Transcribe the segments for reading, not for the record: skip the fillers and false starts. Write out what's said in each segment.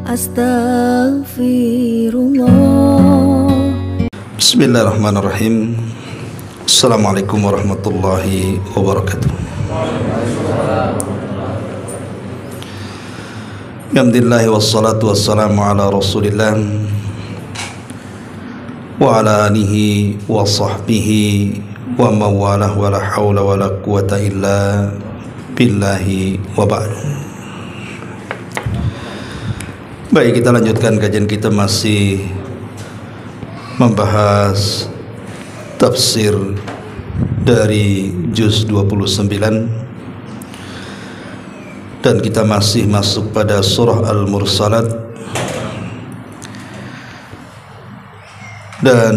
Astaghfirullah. Bismillahirrahmanirrahim. Assalamualaikum warahmatullahi wabarakatuh. Alhamdulillah wassalatu wassalamu ala Rasulillah wa ala alihi wa sahbihi wa mawalah wa la hawla wa la quwata illa billahi wa ba'du. Baik, kita lanjutkan kajian kita, masih membahas tafsir dari juz 29, dan kita masih masuk pada surah Al-Mursalat, dan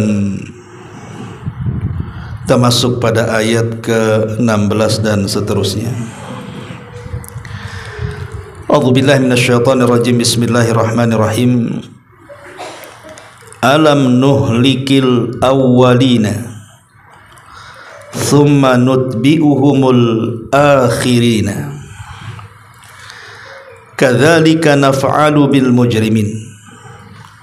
kita masuk pada ayat ke-16 dan seterusnya. A'udzubillahi minasyaitonirrajim. Bismillahirrahmanirrahim. Alam nuhlikil awwalina thumma nutbi'uhumul akhirina kadzalika naf'alu bil mujrimin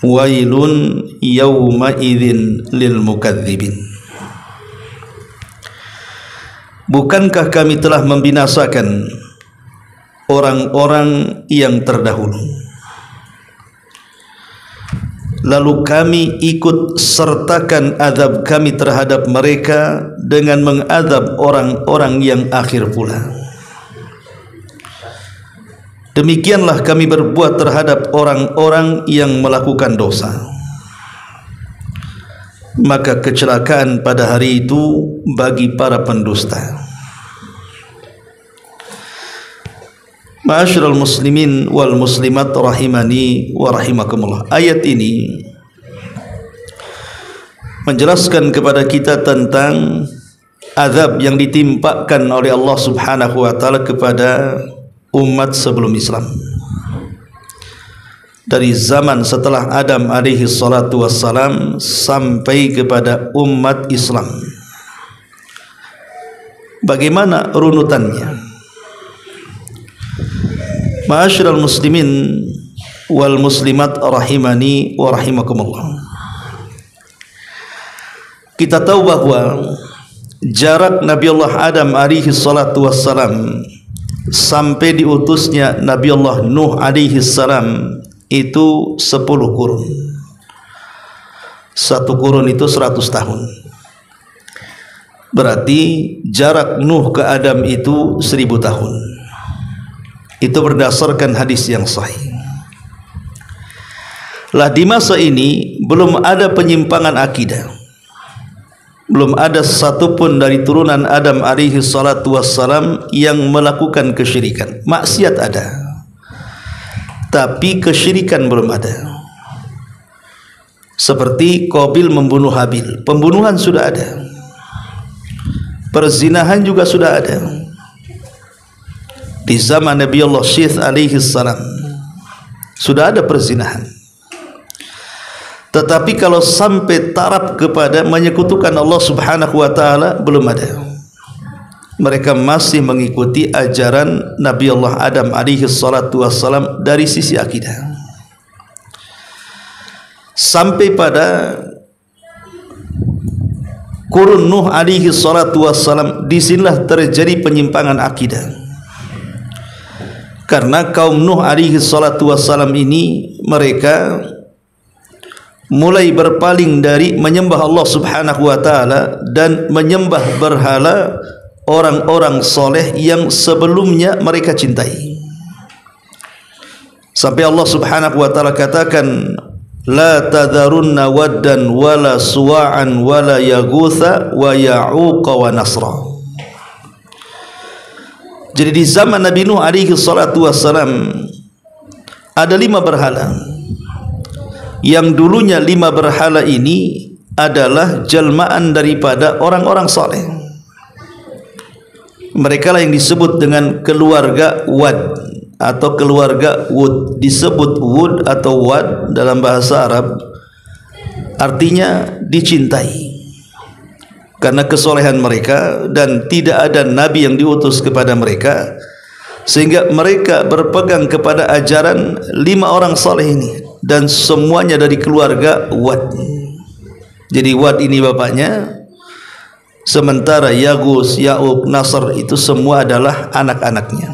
wailun yawma idzin lil mukadzibin. Bukankah kami telah membinasakan orang-orang yang terdahulu, lalu kami ikut sertakan azab kami terhadap mereka dengan mengadab orang-orang yang akhir pula. Demikianlah kami berbuat terhadap orang-orang yang melakukan dosa. Maka kecelakaan pada hari itu bagi para pendusta. Ma'asyiral muslimin wal muslimat rahimani wa rahimakumullah. Ayat ini menjelaskan kepada kita tentang azab yang ditimpakan oleh Allah Subhanahu wa taala kepada umat sebelum Islam, dari zaman setelah Adam alaihi salatu wassalam sampai kepada umat Islam. Bagaimana runutannya? Ma'asyiral muslimin wal muslimat rahimani wa rahimakumullah. Kita tahu bahwa jarak Nabi Allah Adam alaihi salatu wassalam sampai diutusnya Nabi Allah Nuh alaihi salam itu 10 kurun. Satu kurun itu 100 tahun. Berarti jarak Nuh ke Adam itu 1000 tahun. Itu berdasarkan hadis yang sahih. Lah di masa ini belum ada penyimpangan akidah. Belum ada satupun dari turunan Adam alaihi salatu wassalam yang melakukan kesyirikan. Maksiat ada, tapi kesyirikan belum ada. Seperti Qabil membunuh Habil, pembunuhan sudah ada. Perzinahan juga sudah ada. Di zaman Nabi Allah Syith alaihi salam sudah ada perzinahan. Tetapi kalau sampai taraf kepada menyekutukan Allah Subhanahu wa taala, belum ada. Mereka masih mengikuti ajaran Nabi Allah Adam alaihi salatu wassalam dari sisi akidah. Sampai pada kurun Nuh alaihi salatu wassalam, disinilah terjadi penyimpangan akidah. Karena kaum Nuh alaihi salatu wassalam ini, mereka mulai berpaling dari menyembah Allah Subhanahu wa taala dan menyembah berhala orang-orang soleh yang sebelumnya mereka cintai. Sampai Allah Subhanahu wa taala katakan, la tadharunna waddan wala suwa'an wala yaghutha wa ya'uqa wa nasra. Jadi di zaman Nabi Nuh alaihi salatu wassalam ada 5 berhala. Yang dulunya 5 berhala ini adalah jelmaan daripada orang-orang saleh. Mereka lah yang disebut dengan keluarga Wad atau keluarga Wud. Disebut Wud atau Wad dalam bahasa Arab artinya dicintai. karena kesolehan mereka, dan tidak ada nabi yang diutus kepada mereka sehingga mereka berpegang kepada ajaran 5 orang saleh ini, dan semuanya dari keluarga Wad. Jadi Wad ini bapaknya, sementara Yagus, Ya'uq, Nasr itu semua adalah anak-anaknya.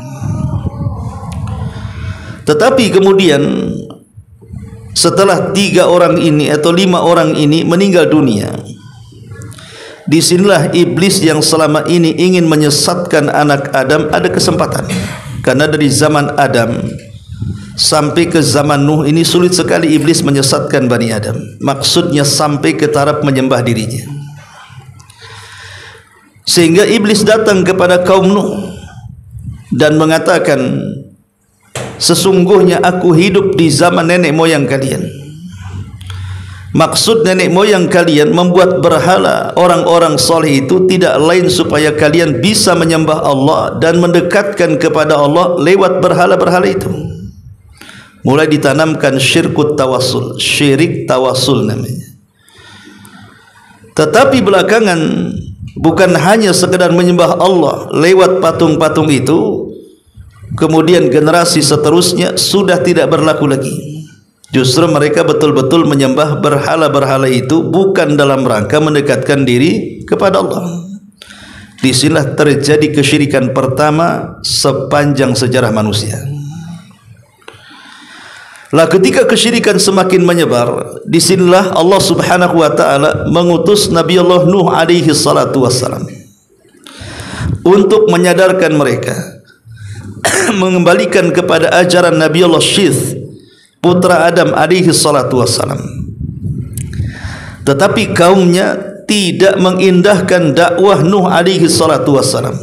Tetapi kemudian setelah 3 orang ini atau 5 orang ini meninggal dunia, disinilah iblis yang selama ini ingin menyesatkan anak Adam ada kesempatan. Karena dari zaman Adam sampai ke zaman Nuh ini sulit sekali iblis menyesatkan Bani Adam. Maksudnya sampai ke taraf menyembah dirinya. Sehingga iblis datang kepada kaum Nuh dan mengatakan, sesungguhnya aku hidup di zaman nenek moyang kalian. Maksud nenek moyang kalian membuat berhala orang-orang soleh itu tidak lain supaya kalian bisa menyembah Allah dan mendekatkan kepada Allah lewat berhala-berhala itu. Mulai ditanamkan syirkut tawassul, syirik tawassul namanya. Tetapi belakangan bukan hanya sekedar menyembah Allah lewat patung-patung itu, kemudian generasi seterusnya sudah tidak berlaku lagi. Justru mereka betul-betul menyembah berhala-berhala itu bukan dalam rangka mendekatkan diri kepada Allah. Disinilah terjadi kesyirikan pertama sepanjang sejarah manusia. Lah ketika kesyirikan semakin menyebar, disinilah Allah Subhanahu wa taala mengutus Nabi Allah Nuh alaihi salatu wassalam untuk menyadarkan mereka, mengembalikan kepada ajaran Nabi Allah Syith, putra Adam alaihi salatu wassalam. Tetapi kaumnya tidak mengindahkan dakwah Nuh alaihi salatu wassalam.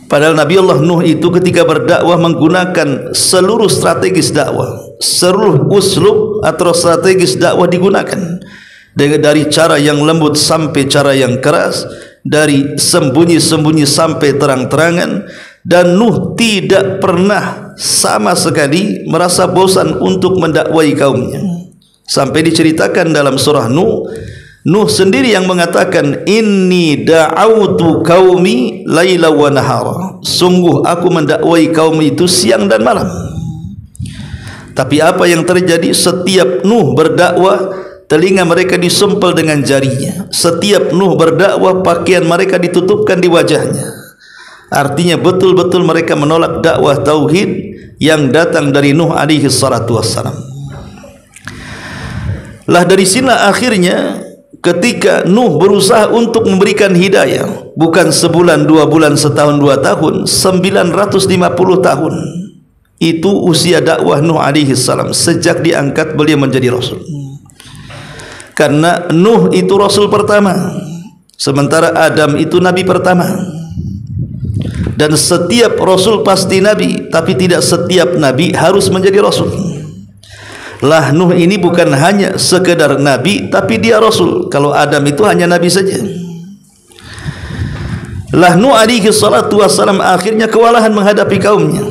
Padahal Nabi Allah Nuh itu ketika berdakwah menggunakan seluruh strategis dakwah, seluruh uslub atau strategis dakwah digunakan, dari cara yang lembut sampai cara yang keras, dari sembunyi-sembunyi sampai terang-terangan. Dan Nuh tidak pernah sama sekali merasa bosan untuk mendakwai kaumnya. Sampai diceritakan dalam surah Nuh, Nuh sendiri yang mengatakan, inni da'autu qaumi laila wa nahara. Sungguh aku mendakwai kaum itu siang dan malam. Tapi apa yang terjadi? Setiap Nuh berdakwah, telinga mereka disempel dengan jarinya. Setiap Nuh berdakwah, pakaian mereka ditutupkan di wajahnya. Artinya betul-betul mereka menolak dakwah tauhid yang datang dari Nuh alaihi salatu wassalam. Lah dari sinilah akhirnya ketika Nuh berusaha untuk memberikan hidayah, bukan sebulan, 2 bulan, setahun, 2 tahun, 950 tahun. Itu usia dakwah Nuh alaihi salam sejak diangkat beliau menjadi rasul. Karena Nuh itu rasul pertama, sementara Adam itu nabi pertama. Dan setiap rasul pasti nabi, tapi tidak setiap nabi harus menjadi rasul. Lah Nuh ini bukan hanya sekedar nabi, tapi dia rasul. Kalau Adam itu hanya nabi saja. Lah Nuh alaihi salatu wassalam akhirnya kewalahan menghadapi kaumnya.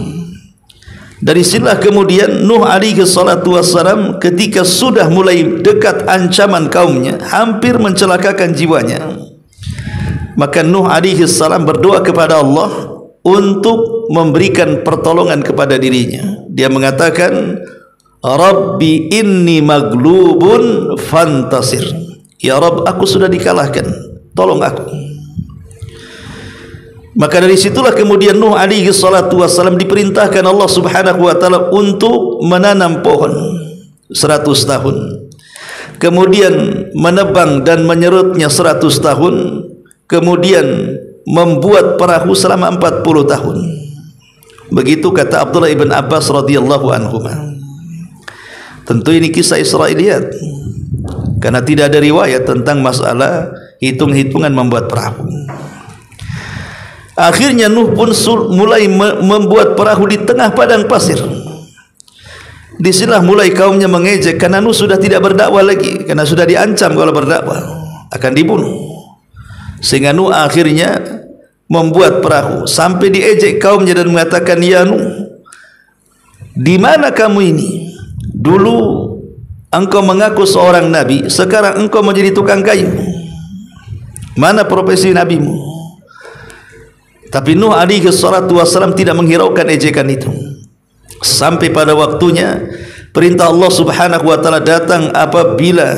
Dari sinilah kemudian Nuh alaihi salatu wassalam ketika sudah mulai dekat ancaman kaumnya, hampir mencelakakan jiwanya, maka Nuh alaihi salam berdoa kepada Allah untuk memberikan pertolongan kepada dirinya. Dia mengatakan, Rabbi inni maglubun fantasir. Ya Rabb, aku sudah dikalahkan, tolong aku. Maka dari situlah kemudian Nuh alaihi salatu wassalam diperintahkan Allah Subhanahu wa taala untuk menanam pohon 100 tahun. Kemudian menebang dan menyerutnya 100 tahun. Kemudian membuat perahu selama 40 tahun. Begitu kata Abdullah ibn Abbas radhiyallahu anhu. Tentu ini kisah Israiliyat, karena tidak ada riwayat tentang masalah hitung-hitungan membuat perahu. Akhirnya Nuh pun mulai membuat perahu di tengah padang pasir. Disinilah mulai kaumnya mengejek, karena Nuh sudah tidak berdakwah lagi, karena sudah diancam kalau berdakwah akan dibunuh. Sehingga Nuh akhirnya membuat perahu sampai diejek kaumnya dan mengatakan, ya Nuh, di mana kamu ini? Dulu engkau mengaku seorang nabi, sekarang engkau menjadi tukang kayu. Mana profesi nabimu? Tapi Nuh alaihi salatu wassalam tidak menghiraukan ejekan itu. Sampai pada waktunya perintah Allah subhanahu wa ta'ala datang apabila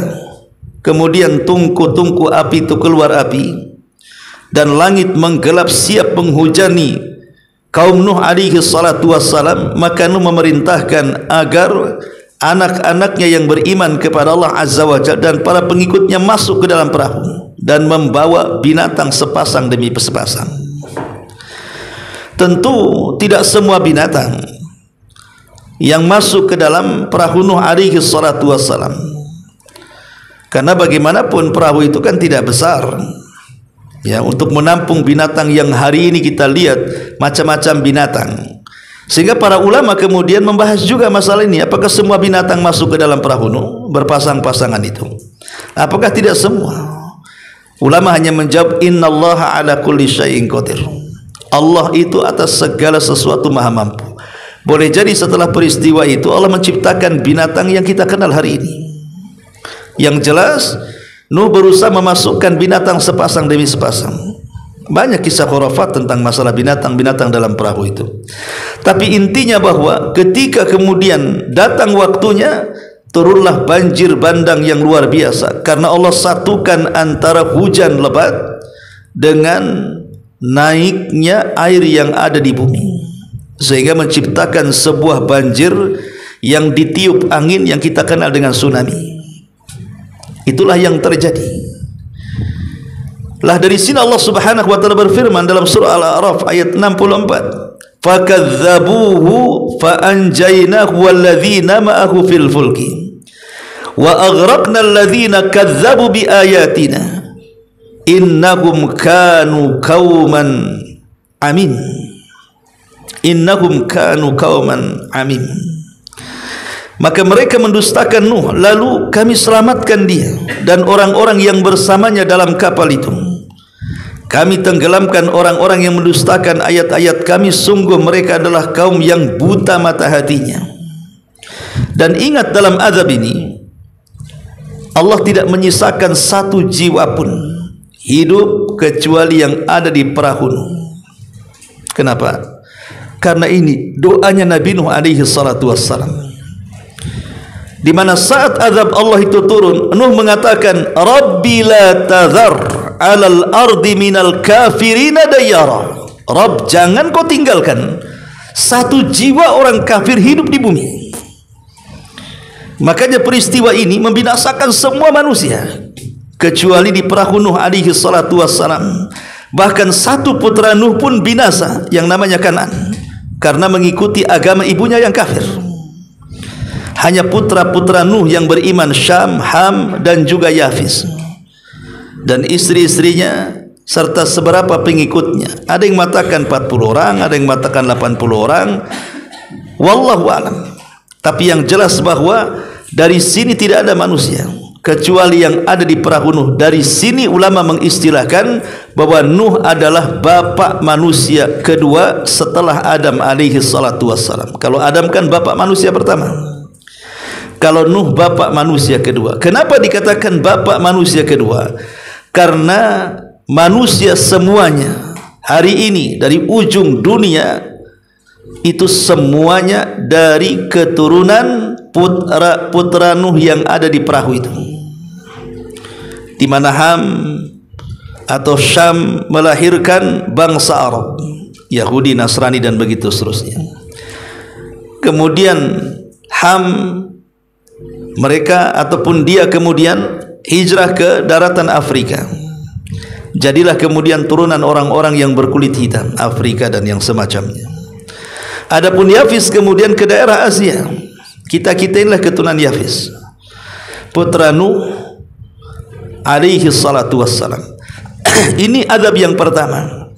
kemudian tungku-tungku api itu keluar api dan langit menggelap siap menghujani kaum Nuh alaihi salatu wassalam, maka Nuh memerintahkan agar anak-anaknya yang beriman kepada Allah azza wa jalla dan para pengikutnya masuk ke dalam perahu dan membawa binatang sepasang demi sepasang. Tentu tidak semua binatang yang masuk ke dalam perahu Nuh alaihi salatu wassalam, karena bagaimanapun perahu itu kan tidak besar ya, untuk menampung binatang yang hari ini kita lihat macam-macam binatang. Sehingga para ulama kemudian membahas juga masalah ini, apakah semua binatang masuk ke dalam perahu Nuh berpasang-pasangan itu? Apakah tidak semua? Ulama hanya menjawab innallaha ala kulli syai'in qadir. Allah itu atas segala sesuatu maha mampu. Boleh jadi setelah peristiwa itu Allah menciptakan binatang yang kita kenal hari ini. Yang jelas Nuh berusaha memasukkan binatang sepasang demi sepasang. Banyak kisah khurafat tentang masalah binatang-binatang dalam perahu itu. Tapi intinya bahwa ketika kemudian datang waktunya, turunlah banjir bandang yang luar biasa, karena Allah satukan antara hujan lebat dengan naiknya air yang ada di bumi, sehingga menciptakan sebuah banjir yang ditiup angin yang kita kenal dengan tsunami. Itulah yang terjadi. Lah dari sini Allah Subhanahu wa taala berfirman dalam surah Al-A'raf ayat 64, "Fakadzabuhu faanjaynahu walladzina ma'ahu fil fulki wa aghraqna alladzina kadzdzabu biayatina innahum kanu qauman amin." Innahum kanu qauman amin. Maka mereka mendustakan Nuh, lalu kami selamatkan dia dan orang-orang yang bersamanya dalam kapal itu. Kami tenggelamkan orang-orang yang mendustakan ayat-ayat kami. Sungguh mereka adalah kaum yang buta mata hatinya. Dan ingat, dalam azab ini Allah tidak menyisakan satu jiwa pun hidup kecuali yang ada di perahu Nuh. Kenapa? Karena ini doanya Nabi Nuh alaihi salatu wassalam, di mana saat azab Allah itu turun, Nuh mengatakan, "Rabbi la tadhar 'alal ardi minal kafirina dayyara." Rabb, jangan kau tinggalkan satu jiwa orang kafir hidup di bumi. Makanya peristiwa ini membinasakan semua manusia kecuali di perahu Nuh alaihi salatu wassalam. Bahkan satu putra Nuh pun binasa yang namanya Kan'an, karena mengikuti agama ibunya yang kafir. Hanya putra-putra Nuh yang beriman, Syam, Ham dan juga Yafis, dan istri-istrinya serta seberapa pengikutnya. Ada yang mengatakan 40 orang, ada yang mengatakan 80 orang, wallahu alam. Tapi yang jelas bahwa dari sini tidak ada manusia kecuali yang ada di perahu Nuh. Dari sini ulama mengistilahkan bahwa Nuh adalah bapak manusia kedua setelah Adam alaihi salatu wassalam. Kalau Adam kan bapak manusia pertama, kalau Nuh bapak manusia kedua. Kenapa dikatakan bapak manusia kedua? Karena manusia semuanya hari ini dari ujung dunia itu semuanya dari keturunan putra Nuh yang ada di perahu itu, di mana Ham atau Syam melahirkan bangsa Arab, Yahudi, Nasrani dan begitu seterusnya. Kemudian Ham, mereka ataupun dia kemudian hijrah ke daratan Afrika. Jadilah kemudian turunan orang-orang yang berkulit hitam, Afrika dan yang semacamnya. Adapun Yafis kemudian ke daerah Asia. Kita-kita inilah keturunan Yafis, putra Nuh alaihi salatu wassalam. Ini adab yang pertama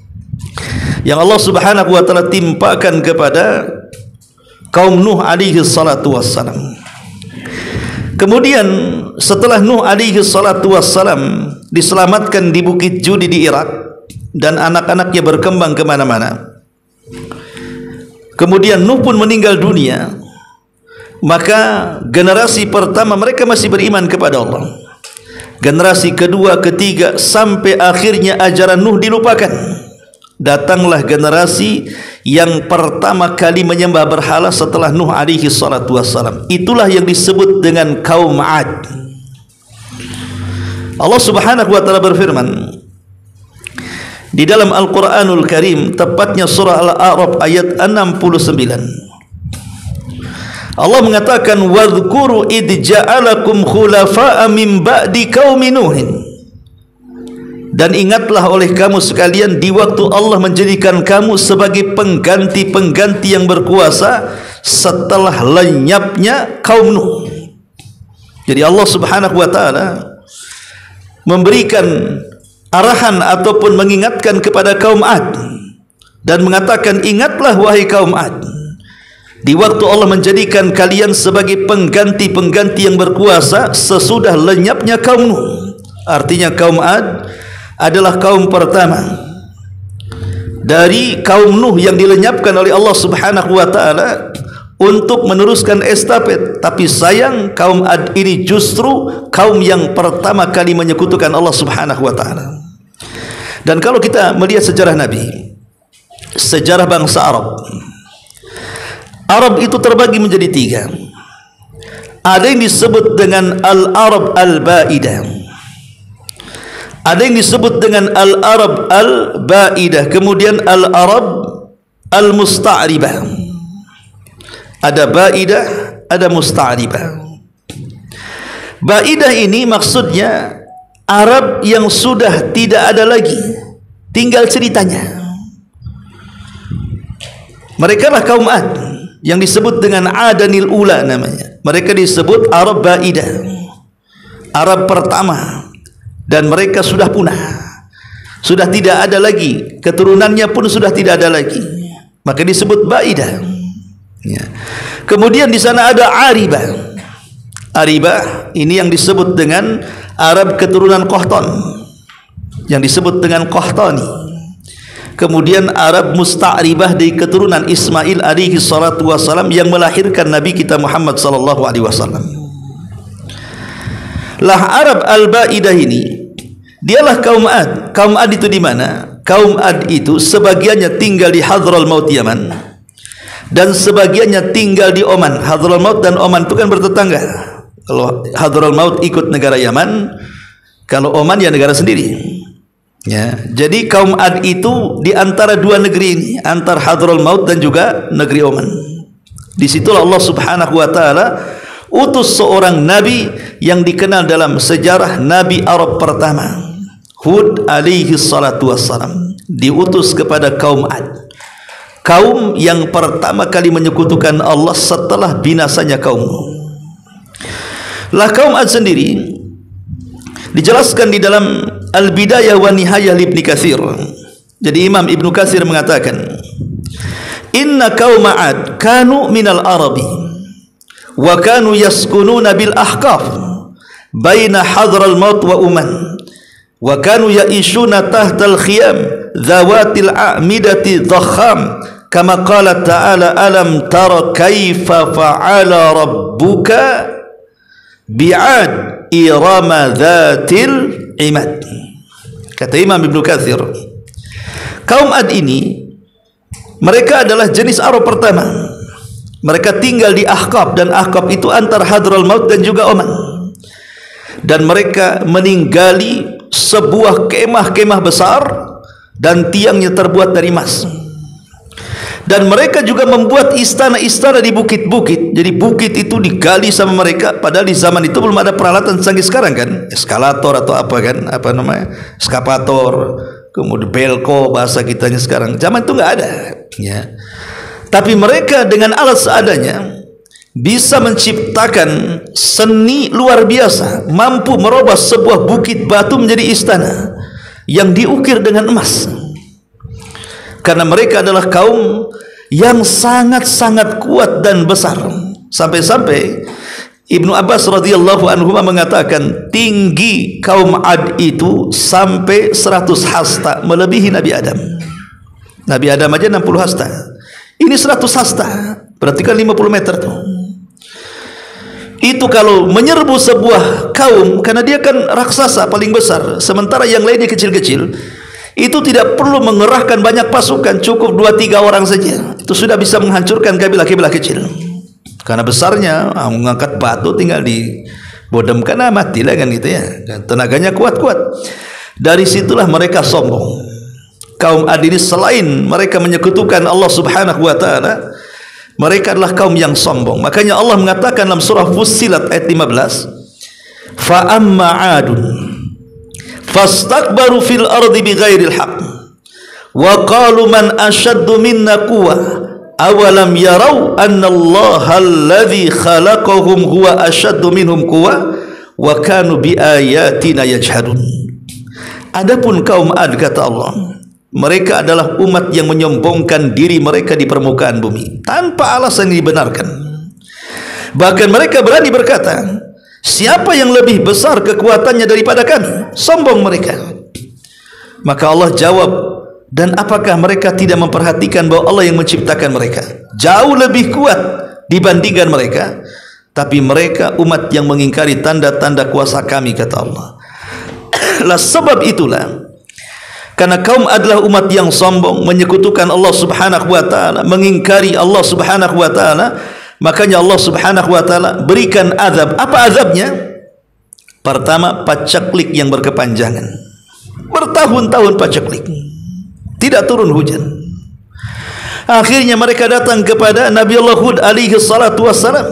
yang Allah Subhanahu wa taala timpakan kepada kaum Nuh alaihi salatu wassalam. Kemudian setelah Nuh alaihi salatu wassalam diselamatkan di Bukit Judi di Irak dan anak-anaknya berkembang kemana-mana, kemudian Nuh pun meninggal dunia, maka generasi pertama mereka masih beriman kepada Allah. Generasi kedua, ketiga, sampai akhirnya ajaran Nuh dilupakan. datanglah generasi yang pertama kali menyembah berhala setelah Nuh alaihi salatu wassalam. Itulah yang disebut dengan kaum 'Ad. Allah Subhanahu wa taala berfirman di dalam Al-Qur'anul Karim, tepatnya surah Al-A'raf ayat 69. Allah mengatakan, wadhkuru id ja'alakum khulafa'a min ba'di qaumi Nuhin. Dan ingatlah oleh kamu sekalian di waktu Allah menjadikan kamu sebagai pengganti-pengganti yang berkuasa setelah lenyapnya kaum Nuh. Jadi Allah Subhanahu wa taala memberikan arahan ataupun mengingatkan kepada kaum 'Ad dan mengatakan, ingatlah wahai kaum 'Ad, di waktu Allah menjadikan kalian sebagai pengganti-pengganti yang berkuasa sesudah lenyapnya kaum Nuh. Artinya kaum 'Ad adalah kaum pertama dari kaum Nuh yang dilenyapkan oleh Allah Subhanahu wa taala untuk meneruskan estafet. Tapi sayang, kaum 'Ad ini justru kaum yang pertama kali menyekutukan Allah Subhanahu wa taala. Dan kalau kita melihat sejarah Nabi, sejarah bangsa Arab itu terbagi menjadi 3. Ada yang disebut dengan Al-Arab Al-Ba'idah, ada yang disebut dengan Al-Arab Al-Ba'idah, kemudian Al-Arab Al-Musta'ribah. Ada Ba'idah, ada Musta'ribah. Ba'idah ini maksudnya Arab yang sudah tidak ada lagi, tinggal ceritanya. Mereka lah kaum 'Ad yang disebut dengan 'Adanil Ula namanya. Mereka disebut Arab Ba'idah, Arab pertama. Dan mereka sudah punah, sudah tidak ada lagi, keturunannya pun sudah tidak ada lagi, maka disebut Ba'idah. Ya. Kemudian di sana ada Aribah. Aribah ini yang disebut dengan Arab keturunan Qahtan, yang disebut dengan Qahtani. Kemudian Arab Musta'ribah dari keturunan Ismail alaihi salatu wassalam yang melahirkan Nabi kita Muhammad sallallahu alaihi wasallam. Lah Arab Al-Ba'idah ini dialah kaum 'Ad. Kaum 'Ad itu di mana? Kaum 'Ad itu sebagiannya tinggal di Hadramaut Yaman dan sebagiannya tinggal di Oman. Hadramaut dan Oman itu kan bertetangga. Kalau Hadramaut ikut negara Yaman, kalau Oman ya negara sendiri. Ya, jadi kaum 'Ad itu di antara dua negeri ini, antara Hadramaut dan juga negeri Oman. Di situlah Allah Subhanahu wa taala utus seorang nabi yang dikenal dalam sejarah Nabi Arab pertama, Hud alaihi salatu wassalam, diutus kepada kaum 'Ad, kaum yang pertama kali menyekutukan Allah setelah binasanya kaum Nuh. Lah kaum 'Ad sendiri dijelaskan di dalam Al-Bidayah wa Nihayah Ibnu Katsir. Jadi Imam Ibnu Katsir mengatakan, inna kaum 'Ad kanu minal Arabi wa kanu yaskununa bil ahqaf baina Hadramaut wa Oman wa kanu ya'ishuna tahtal khiyam dhawatil a'midati dhakham kama qala ta'ala alam tara kaifa fa'ala rabbuka bi'ad irama dhatil imad. Kata Imam Ibnu Katsir, kaum 'Ad ini mereka adalah jenis Arab pertama. Mereka tinggal di Ahqaf, dan Ahqaf itu antara Hadramaut dan juga Oman. Dan mereka meninggali sebuah kemah-kemah besar dan tiangnya terbuat dari emas. Dan mereka juga membuat istana-istana di bukit-bukit. Jadi bukit itu digali sama mereka, padahal di zaman itu belum ada peralatan canggih sekarang kan, eskalator atau apa kan, apa namanya, eskapator, kemudian belko bahasa kitanya sekarang. Zaman itu nggak ada, ya. Tapi mereka dengan alat seadanya bisa menciptakan seni luar biasa, mampu merubah sebuah bukit batu menjadi istana yang diukir dengan emas. Karena mereka adalah kaum yang sangat-sangat kuat dan besar. Sampai-sampai Ibnu Abbas radhiyallahu anhu mengatakan tinggi kaum 'Ad itu sampai 100 hasta, melebihi Nabi Adam. Nabi Adam aja 60 hasta. Ini 100 hasta, berarti kan 50 meter tuh. Itu kalau menyerbu sebuah kaum, karena dia kan raksasa paling besar, sementara yang lainnya kecil-kecil. Itu tidak perlu mengerahkan banyak pasukan, cukup 2-3 orang saja. Itu sudah bisa menghancurkan kabilah-kabilah kecil. Karena besarnya, mengangkat batu tinggal dibodemkan, matilah kan gitu ya. Tenaganya kuat-kuat. Dari situlah mereka sombong. Kaum Ad ini selain mereka menyekutukan Allah Subhanahu wa taala, mereka adalah kaum yang sombong. Makanya Allah mengatakan dalam surah Fussilat ayat 15, fa amma 'adun fastakbaru fil ardi bighairil haqq wa qalu man ashaddu minna quwwa awalam yarau anna allaha alladhi khalaqahum huwa ashaddu minhum quwwa wa kanu bi ayatina yajhadun. Adapun kaum Ad, kata Allah, mereka adalah umat yang menyombongkan diri mereka di permukaan bumi tanpa alasan yang dibenarkan. Bahkan mereka berani berkata, siapa yang lebih besar kekuatannya daripada kami? Sombong mereka. Maka Allah jawab, dan apakah mereka tidak memperhatikan bahwa Allah yang menciptakan mereka jauh lebih kuat dibandingkan mereka? Tapi mereka umat yang mengingkari tanda-tanda kuasa kami, kata Allah. Lah sebab itulah, karena kaum adalah umat yang sombong, menyekutukan Allah Subhanahu wa taala, mengingkari Allah Subhanahu wa taala, makanya Allah Subhanahu wa taala berikan azab. Apa azabnya? Pertama, pacaklik yang berkepanjangan. Bertahun-tahun pacaklik, tidak turun hujan. Akhirnya mereka datang kepada Nabi Allah Hud alaihi salatu wassalam,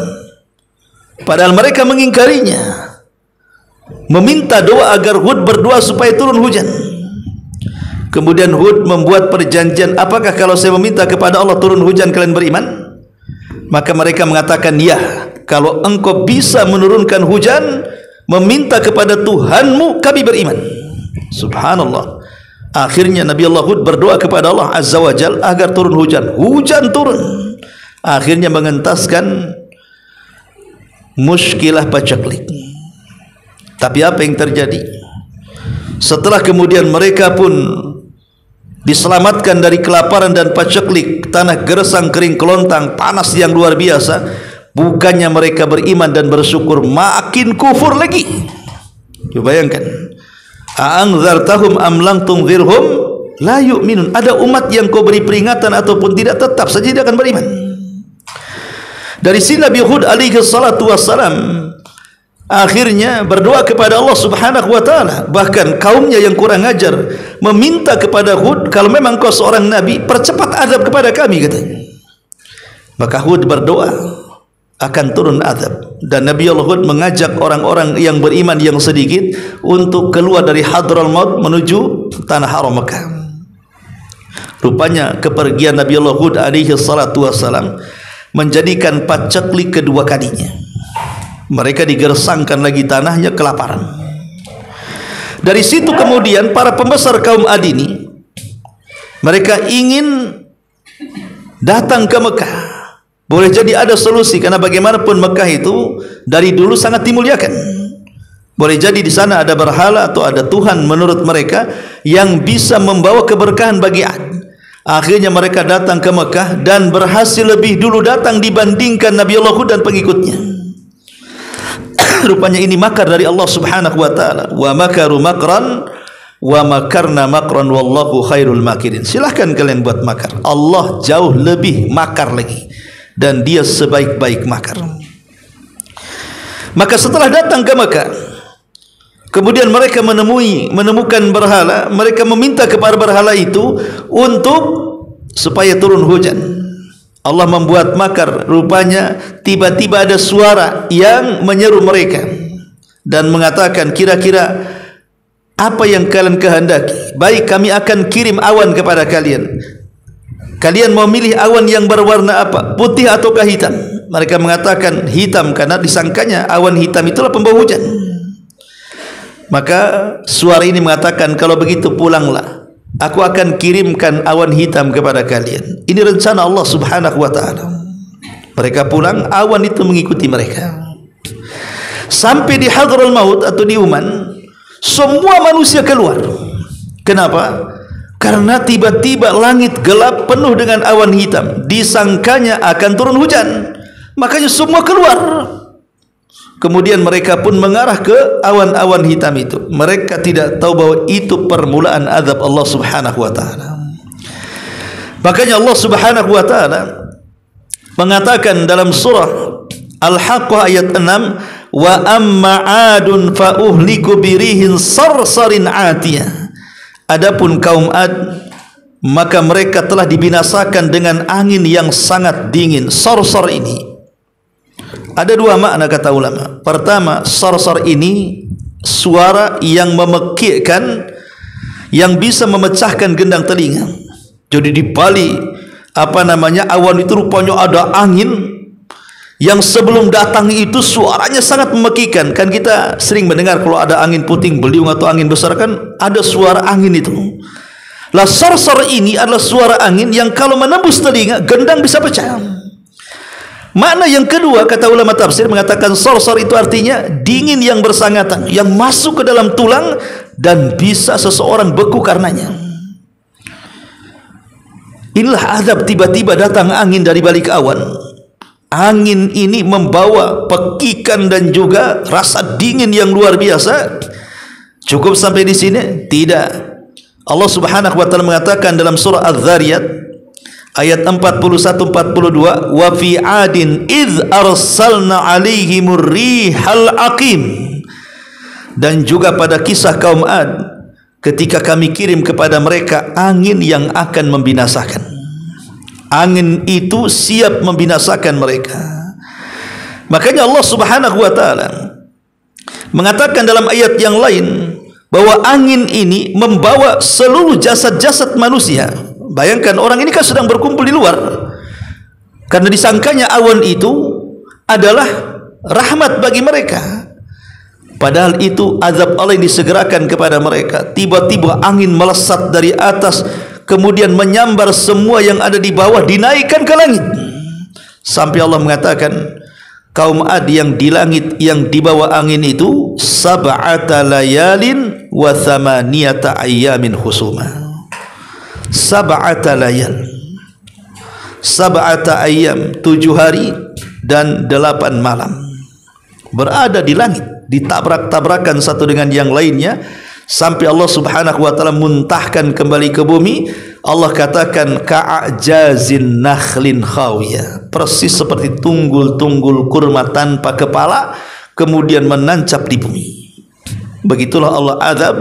padahal mereka mengingkarinya, meminta doa agar Hud berdoa supaya turun hujan. Kemudian Hud membuat perjanjian, apakah kalau saya meminta kepada Allah turun hujan kalian beriman? Maka mereka mengatakan, ya, kalau engkau bisa menurunkan hujan, meminta kepada Tuhanmu, kami beriman. Subhanallah. Akhirnya Nabi Allah Hud berdoa kepada Allah Azza wa Jal agar turun hujan. Hujan turun. Akhirnya mengentaskan muskilah pacaklik. Tapi apa yang terjadi? Setelah kemudian mereka pun diselamatkan dari kelaparan dan paceklik, tanah gersang, kering kelontang, panas yang luar biasa, bukannya mereka beriman dan bersyukur, makin kufur lagi. Coba bayangkan, a'anzartahum am lam tunzirhum la yu'minun. Ada umat yang kau beri peringatan ataupun tidak, tetap saja dia akan beriman. Dari sini Nabi Hud alaihi salatu wassalam akhirnya berdoa kepada Allah Subhanahu wa taala. Bahkan kaumnya yang kurang ajar meminta kepada Hud, kalau memang kau seorang nabi, percepat azab kepada kami, katanya. Maka Hud berdoa akan turun azab, dan Nabi Allah Hud mengajak orang-orang yang beriman yang sedikit untuk keluar dari Hadral Maut menuju tanah haram Mekah. Rupanya kepergian Nabi Allah Hud alaihi salatu wassalam menjadikan paceklik kedua kalinya. Mereka digersangkan lagi tanahnya, kelaparan. Dari situ kemudian para pembesar kaum Ad ini, mereka ingin datang ke Mekah. Boleh jadi ada solusi, karena bagaimanapun Mekah itu dari dulu sangat dimuliakan. Boleh jadi di sana ada berhala atau ada Tuhan menurut mereka yang bisa membawa keberkahan bagi Ad. Akhirnya mereka datang ke Mekah dan berhasil lebih dulu datang dibandingkan Nabi Allah Hud dan pengikutnya. Rupanya ini makar dari Allah Subhanahu wa taala. Wa makaru makran wa makarna makran wallahu khairul makirin. Silahkan kalian buat makar, Allah jauh lebih makar lagi, dan dia sebaik-baik makar. Maka setelah datang ke Mekah, kemudian mereka menemukan berhala. Mereka meminta kepada berhala itu untuk supaya turun hujan. Allah membuat makar. Rupanya tiba-tiba ada suara yang menyeru mereka dan mengatakan, kira-kira apa yang kalian kehendaki? Baik, kami akan kirim awan kepada kalian. Kalian mau milih awan yang berwarna apa? Putih ataukah hitam? Mereka mengatakan hitam, karena disangkanya awan hitam itulah pembawa hujan. Maka suara ini mengatakan, kalau begitu pulanglah, aku akan kirimkan awan hitam kepada kalian. Ini rencana Allah Subhanahu wa taala. Mereka pulang, awan itu mengikuti mereka. Sampai di Hadral Maut atau di Uman, semua manusia keluar. Kenapa? Karena tiba-tiba langit gelap penuh dengan awan hitam. Disangkanya akan turun hujan. Makanya semua keluar. Kemudian mereka pun mengarah ke awan-awan hitam itu. Mereka tidak tahu bahwa itu permulaan azab Allah Subhanahu wa taala. Makanya Allah Subhanahu wa taala mengatakan dalam surah Al-Haqqah ayat 6, wa amma 'adun fa uhliku birihin sarsarin 'atiyah. Adapun kaum Ad, maka mereka telah dibinasakan dengan angin yang sangat dingin. Sarsar ini ada dua makna kata ulama. Pertama, sarsar ini suara yang memekikkan, yang bisa memecahkan gendang telinga. Jadi di balik awan itu rupanya ada angin yang sebelum datang itu suaranya sangat memekikkan. Kan kita sering mendengar kalau ada angin puting beliung atau angin besar kan ada suara angin itu. Lah sarsar ini adalah suara angin yang kalau menembus telinga gendang bisa pecah. Makna yang kedua kata ulama tafsir mengatakan sarsar itu artinya dingin yang bersangatan, yang masuk ke dalam tulang dan bisa seseorang beku karenanya. Inilah azab, tiba-tiba datang angin dari balik awan. Angin ini membawa pekikan dan juga rasa dingin yang luar biasa. Cukup sampai di sini? Tidak. Allah Subhanahu wa taala mengatakan dalam surah Az-Zariyat ayat 41-42, wa fi 'adin idz arsalna 'alaihimur rihal aqim. Dan juga pada kisah kaum Ad ketika kami kirim kepada mereka angin yang akan membinasakan. Angin itu siap membinasakan mereka. Makanya Allah Subhanahu wa taala mengatakan dalam ayat yang lain bahwa angin ini membawa seluruh jasad-jasad manusia. Bayangkan orang ini kan sedang berkumpul di luar, karena disangkanya awan itu adalah rahmat bagi mereka, padahal itu azab Allah yang disegerakan kepada mereka. Tiba-tiba angin melesat dari atas, kemudian menyambar semua yang ada di bawah, dinaikkan ke langit. Sampai Allah mengatakan kaum Ad yang di langit, yang di bawah angin itu, sab'ata layalin wa thamaniyata ayyamin husuma. Sab'ata layal, sab'ata ayyam, 7 hari dan 8 malam berada di langit, ditabrak-tabrakan satu dengan yang lainnya sampai Allah Subhanahu wa taala muntahkan kembali ke bumi. Allah katakan ka'ajazin nakhlin khawiyah, persis seperti tunggul-tunggul kurma tanpa kepala kemudian menancap di bumi. Begitulah Allah azab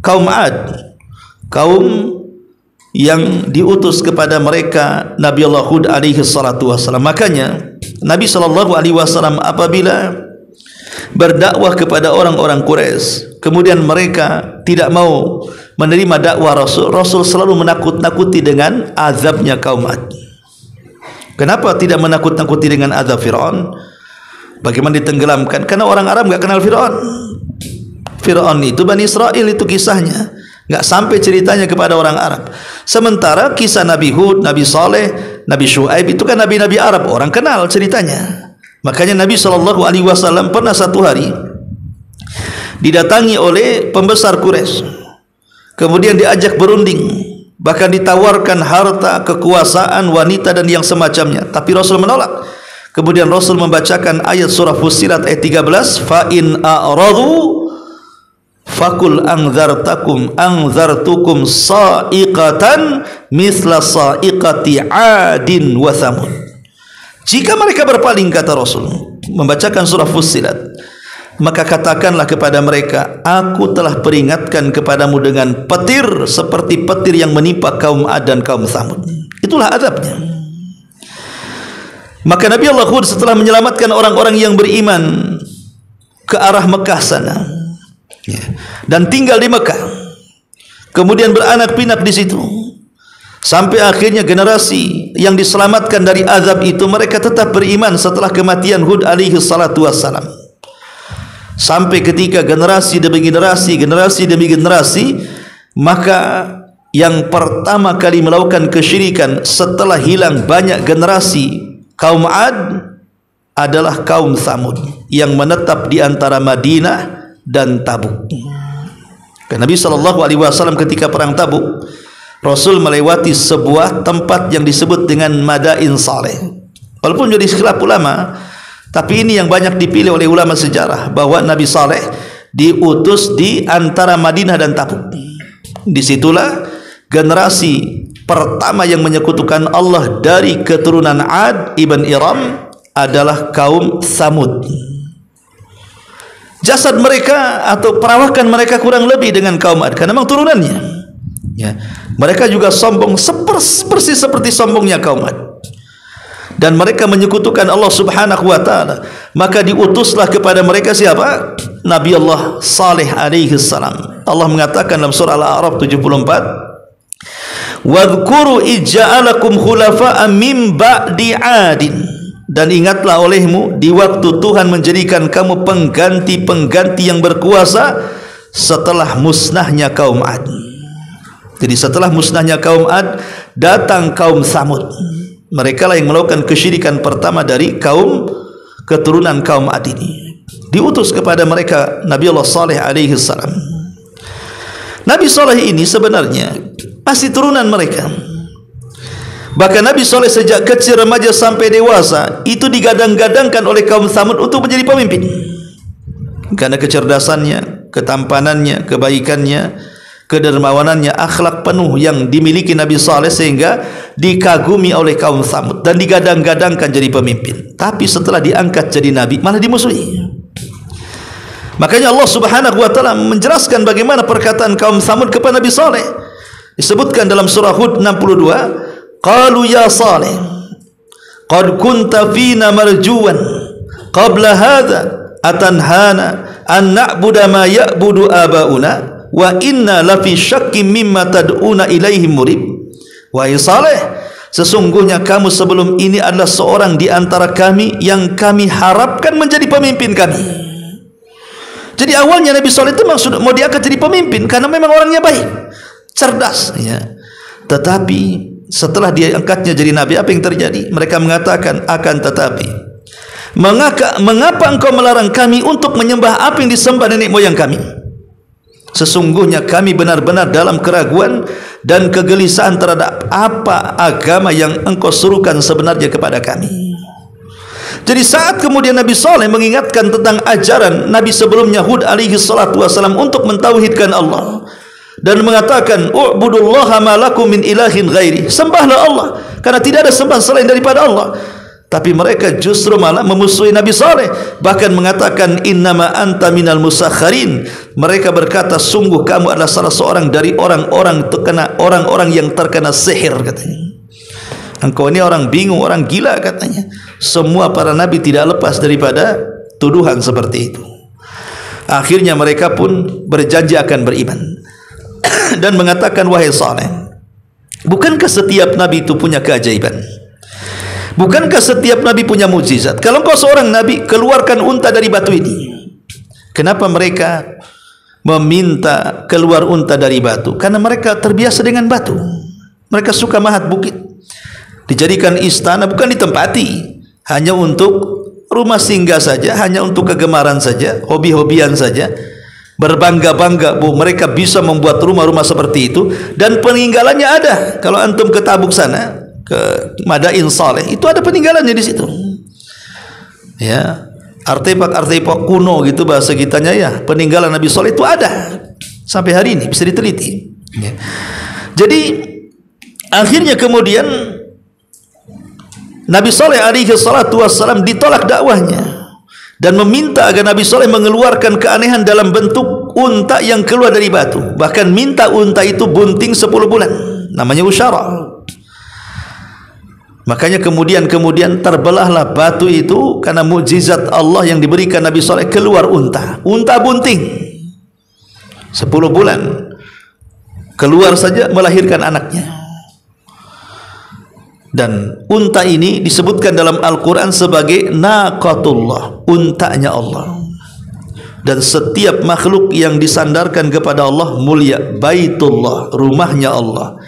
kaum Ad, kaum yang diutus kepada mereka Nabi Allah Hud alaihi salatu wasallam. Makanya Nabi sallallahu alaihi wasallam apabila berdakwah kepada orang-orang Quraisy, kemudian mereka tidak mau menerima dakwah Rasul, Rasul selalu menakut-nakuti dengan azabnya kaum Ad. Kenapa tidak menakut-nakuti dengan azab Fir'aun? Bagaimana ditenggelamkan? Karena orang Arab enggak kenal Fir'aun. Fir'aun itu Bani Israel, itu kisahnya, enggak sampai ceritanya kepada orang Arab. Sementara kisah Nabi Hud, Nabi Saleh, Nabi Syuaib itu kan nabi-nabi Arab, orang kenal ceritanya. Makanya Nabi SAW pernah satu hari didatangi oleh pembesar Quraisy, kemudian diajak berunding, bahkan ditawarkan harta, kekuasaan, wanita dan yang semacamnya, tapi Rasul menolak. Kemudian Rasul membacakan ayat surah Fussilat ayat 13, fa in a'radu fakul anzartukum sa'iqatan misla sa'iqati 'adin wa thamud. Jika mereka berpaling, kata Rasul membacakan surah Fussilat, maka katakanlah kepada mereka, aku telah peringatkan kepadamu dengan petir seperti petir yang menimpa kaum Ad dan kaum Thamud. Itulah azabnya. Maka Nabi Allah Hud setelah menyelamatkan orang-orang yang beriman ke arah Mekah sana, dan tinggal di Mekah, kemudian beranak pinak di situ, sampai akhirnya generasi yang diselamatkan dari azab itu mereka tetap beriman setelah kematian Hud alaihi salatu wassalam. Sampai ketika generasi demi generasi, generasi demi generasi, maka yang pertama kali melakukan kesyirikan setelah hilang banyak generasi kaum Ad adalah kaum Thamud yang menetap di antara Madinah dan Tabuk. Nabi SAW ketika perang Tabuk, Rasul melewati sebuah tempat yang disebut dengan Madain Saleh. Walaupun jadi khilaf ulama, Tapi ini yang banyak dipilih oleh ulama sejarah, bahwa Nabi Saleh diutus di antara Madinah dan Tabuk. Disitulah generasi pertama yang menyekutukan Allah dari keturunan Ad ibn Iram adalah kaum Tsamud. Jasad mereka atau perawakan mereka kurang lebih dengan kaum Ad, karena memang turunannya. Ya, mereka juga sombong persis seperti sombongnya kaum Ad. Dan mereka menyekutukan Allah Subhanahu wa taala, maka diutuslah kepada mereka siapa? Nabi Allah Saleh alaihi salam. Allah mengatakan dalam surah Al-A'raf 74, "Wadhkuru ij'alakum khulafa'a min ba'di 'adin." Dan ingatlah olehmu di waktu Tuhan menjadikan kamu pengganti-pengganti yang berkuasa setelah musnahnya kaum Ad. Jadi setelah musnahnya kaum Ad, datang kaum Tsamud. Mereka lah yang melakukan kesyirikan pertama dari kaum keturunan kaum Ad ini. Diutus kepada mereka Nabi Allah Saleh alaihi salam. Nabi Saleh ini sebenarnya masih turunan mereka. Bahkan Nabi Saleh sejak kecil, remaja sampai dewasa itu digadang-gadangkan oleh kaum Tsamud untuk menjadi pemimpin. Karena kecerdasannya, ketampanannya, kebaikannya, kedermawanannya, akhlak penuh yang dimiliki Nabi Saleh sehingga dikagumi oleh kaum Tsamud dan digadang-gadangkan jadi pemimpin. Tapi setelah diangkat jadi nabi malah dimusuhi. Makanya Allah Subhanahu wa taala menjelaskan bagaimana perkataan kaum Tsamud kepada Nabi Saleh. Disebutkan dalam surah Hud 62, qalu ya Saleh qad kunta fina marjuwan qabla hadha atanhana an na'budu ma ya'budu abauna wa inna lafi syakkim mimma tad'una ilaihim murib. Wahai Saleh, sesungguhnya kamu sebelum ini adalah seorang di antara kami yang kami harapkan menjadi pemimpin kami. Jadi awalnya Nabi Saleh itu maksud mau diangkat jadi pemimpin karena memang orangnya baik, cerdas, ya. Tetapi setelah diangkatnya jadi nabi, apa yang terjadi? Mereka mengatakan, akan tetapi mengapa engkau melarang kami untuk menyembah apa yang disembah nenek moyang kami? Sesungguhnya kami benar-benar dalam keraguan dan kegelisahan terhadap apa agama yang engkau suruhkan sebenarnya kepada kami. Jadi saat kemudian Nabi Saleh mengingatkan tentang ajaran Nabi sebelumnya Hud alaihi salatu wasalam untuk mentauhidkan Allah dan mengatakan u'budullaha ma lakum min ilahin ghairi, sembahlah Allah karena tidak ada sembahan selain daripada Allah. Tapi mereka justru malah memusuhi Nabi Saleh, bahkan mengatakan innama anta minal musakharin. Mereka berkata sungguh kamu adalah salah seorang dari orang-orang yang terkena sihir, katanya. Engkau ini orang bingung, orang gila, katanya. Semua para nabi tidak lepas daripada tuduhan seperti itu. Akhirnya mereka pun berjanji akan beriman dan mengatakan, wahai Saleh, bukankah setiap nabi itu punya keajaiban? Bukankah setiap nabi punya mukjizat? Kalau engkau seorang nabi, keluarkan unta dari batu ini. Kenapa mereka meminta keluar unta dari batu? Karena mereka terbiasa dengan batu. Mereka suka mahat bukit. Dijadikan istana, bukan ditempati, hanya untuk rumah singgah saja, hanya untuk kegemaran saja, hobi-hobian saja. Berbangga-bangga bahwa mereka bisa membuat rumah-rumah seperti itu, dan peninggalannya ada. Kalau antum ke Tabuk sana, ke Madain Saleh, itu ada peninggalannya di situ. Ya, artefak-artefak kuno gitu bahasa kitanya, ya, peninggalan Nabi Saleh itu ada sampai hari ini, bisa diteliti. Ya. Jadi akhirnya kemudian Nabi Saleh alaihi salatu wassalam ditolak dakwahnya dan meminta agar Nabi Saleh mengeluarkan keanehan dalam bentuk unta yang keluar dari batu. Bahkan minta unta itu bunting 10 bulan, namanya usyara. Makanya kemudian terbelahlah batu itu karena mukjizat Allah yang diberikan Nabi Saleh, keluar unta bunting 10 bulan keluar saja melahirkan anaknya. Dan unta ini disebutkan dalam Al-Quran sebagai naqatullah, untanya Allah. Dan setiap makhluk yang disandarkan kepada Allah mulia, baitullah, rumahnya Allah,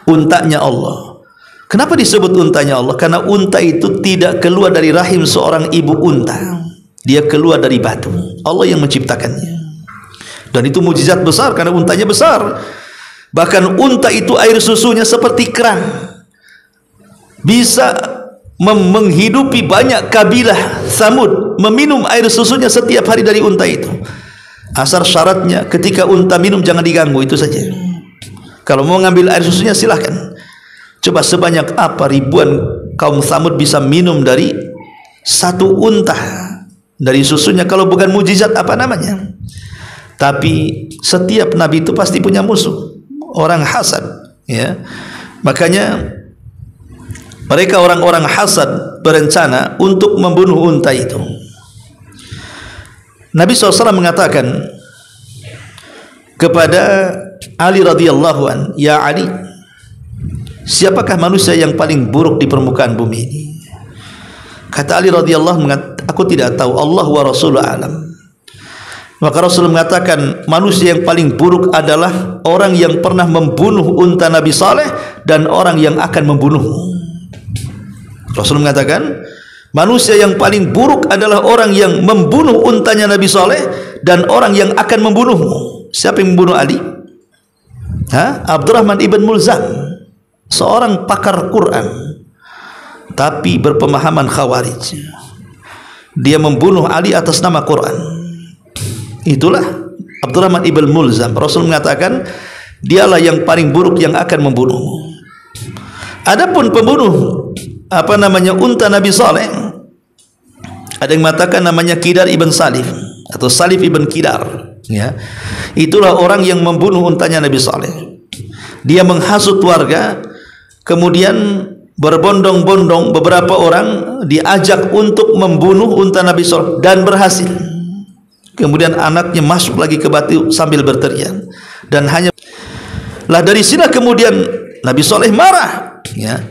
untanya Allah. Kenapa disebut untanya Allah? Karena unta itu tidak keluar dari rahim seorang ibu unta, dia keluar dari batu. Allah yang menciptakannya. Dan itu mukjizat besar karena untanya besar. Bahkan unta itu air susunya seperti keran, bisa menghidupi banyak kabilah Samud, meminum air susunya setiap hari dari unta itu. Asal syaratnya ketika unta minum jangan diganggu, itu saja. Kalau mau ngambil air susunya silahkan. Coba sebanyak apa ribuan kaum Samud bisa minum dari satu unta dari susunya, kalau bukan mujizat apa namanya. Tapi setiap nabi itu pasti punya musuh, orang hasad, ya. Makanya mereka orang-orang hasad berencana untuk membunuh unta itu. Nabi SAW mengatakan kepada Ali radhiyallahu an, "Ya Ali, siapakah manusia yang paling buruk di permukaan bumi ini?" Kata Ali radhiyallahu an, "Aku tidak tahu, Allah wa Rasuluh alam." Maka Rasul mengatakan, manusia yang paling buruk adalah orang yang pernah membunuh unta Nabi Saleh dan orang yang akan membunuhmu. Rasul mengatakan, manusia yang paling buruk adalah orang yang membunuh untanya Nabi Saleh dan orang yang akan membunuhmu. Siapa yang membunuh Ali? Abdurrahman ibn Mulzam, seorang pakar Quran tapi berpemahaman Khawarij. Dia membunuh Ali atas nama Quran. Itulah Abdurrahman ibn Mulzam. Rasul mengatakan dialah yang paling buruk yang akan membunuhmu. Adapun pembunuh unta Nabi Saleh, ada yang mengatakan namanya Kidar ibn Salif atau Salif ibn Kidar, ya. Itulah orang yang membunuh untanya Nabi Saleh. Dia menghasut warga, kemudian berbondong-bondong beberapa orang diajak untuk membunuh unta Nabi Saleh dan berhasil. Kemudian anaknya masuk lagi ke batu sambil berteriak, dan hanya lah dari sini kemudian Nabi Saleh marah, ya.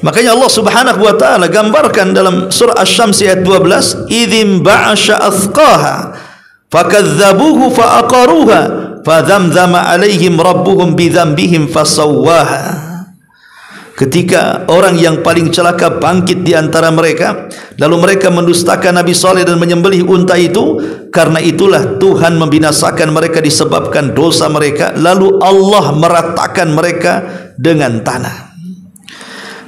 Makanya Allah Subhanahu wa taala gambarkan dalam surah Asy-Syams ayat 12, "Idzim ba'asha athqaha fakadzabuhu faaqaruha fadzamzama 'alaihim rabbuhum bidzambihim fasawwaha." Ketika orang yang paling celaka bangkit di antara mereka, lalu mereka mendustakan Nabi Saleh dan menyembelih unta itu, karena itulah Tuhan membinasakan mereka disebabkan dosa mereka, lalu Allah meratakan mereka dengan tanah.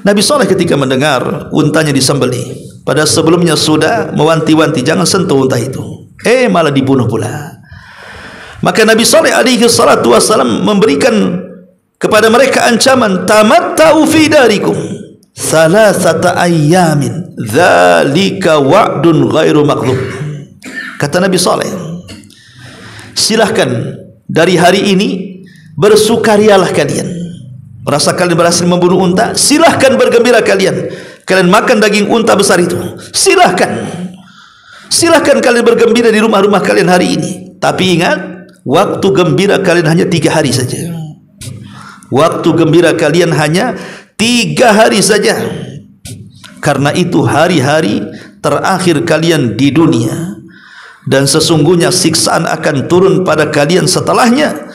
Nabi Saleh ketika mendengar untanya disembelih, pada sebelumnya sudah mewanti-wanti jangan sentuh unta itu, malah dibunuh pula. Maka Nabi Saleh alaihi salatu wassalam memberikan kepada mereka ancaman, "Tamatta'u fi darikum salasata ayyamin dzalika wa'dun ghairu makdzub." Kata Nabi Saleh, silahkan dari hari ini bersukarialah kalian. Merasa kalian berhasil membunuh unta, silahkan bergembira kalian. Kalian makan daging unta besar itu, silahkan. Silahkan kalian bergembira di rumah-rumah kalian hari ini. Tapi ingat, waktu gembira kalian hanya 3 hari saja. Waktu gembira kalian hanya 3 hari saja. Karena itu hari-hari terakhir kalian di dunia, dan sesungguhnya siksaan akan turun pada kalian setelahnya.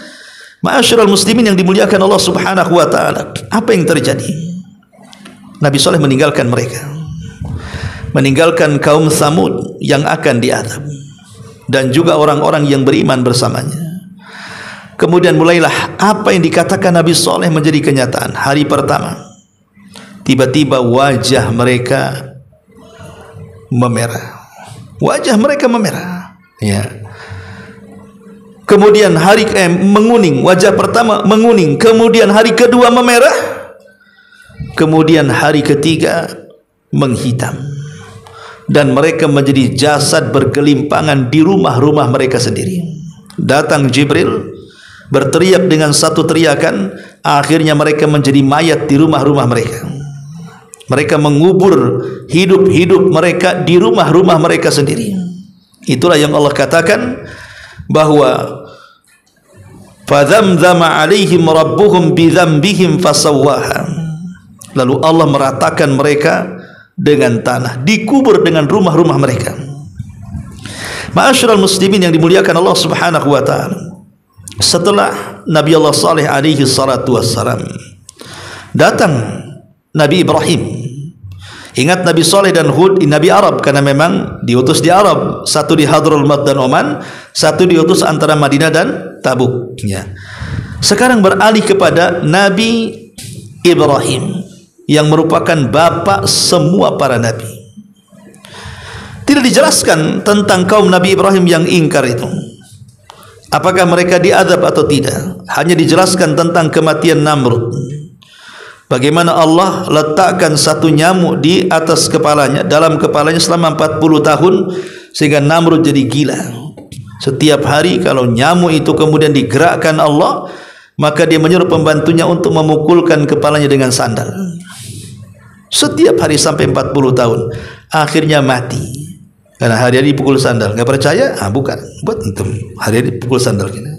Ma'asyiral muslimin yang dimuliakan Allah Subhanahu wa taala, apa yang terjadi? Nabi Saleh meninggalkan mereka, meninggalkan kaum Samud yang akan diazab, dan juga orang-orang yang beriman bersamanya. Kemudian mulailah apa yang dikatakan Nabi Saleh menjadi kenyataan. Hari pertama, tiba-tiba wajah mereka memerah. Wajah mereka memerah, ya. Kemudian hari menguning, wajah pertama menguning, kemudian hari kedua memerah, kemudian hari ketiga menghitam, dan mereka menjadi jasad bergelimpangan di rumah-rumah mereka sendiri. Datang Jibril berteriak dengan satu teriakan, akhirnya mereka menjadi mayat di rumah-rumah mereka. Mereka mengubur hidup-hidup mereka di rumah-rumah mereka sendiri. Itulah yang Allah katakan bahwa fadzamzama 'alaihim rabbuhum bidzambihim fasawwaha. Lalu Allah meratakan mereka dengan tanah, dikubur dengan rumah-rumah mereka. Ma'asyiral muslimin yang dimuliakan Allah Subhanahu wa taala, setelah Nabi Allah Saleh alaihi salatu wassalam, datang Nabi Ibrahim. Ingat, Nabi Saleh dan Hud Nabi Arab, karena memang diutus di Arab, satu di Hadrul Maut dan Oman, satu diutus antara Madinah dan Tabuk, ya. Sekarang beralih kepada Nabi Ibrahim. yang merupakan bapak semua para nabi. Tidak dijelaskan tentang kaum Nabi Ibrahim yang ingkar itu, apakah mereka diazab atau tidak. Hanya dijelaskan tentang kematian Namrud, bagaimana Allah letakkan satu nyamuk di atas kepalanya, dalam kepalanya selama 40 tahun, sehingga Namrud jadi gila. Setiap hari kalau nyamuk itu kemudian digerakkan Allah, maka dia menyuruh pembantunya untuk memukulkan kepalanya dengan sandal. Setiap hari sampai 40 tahun. Akhirnya mati karena hari-hari dipukul sandal. Enggak percaya? Bukan. Buat itu. Hari-hari dipukul sandal gitu.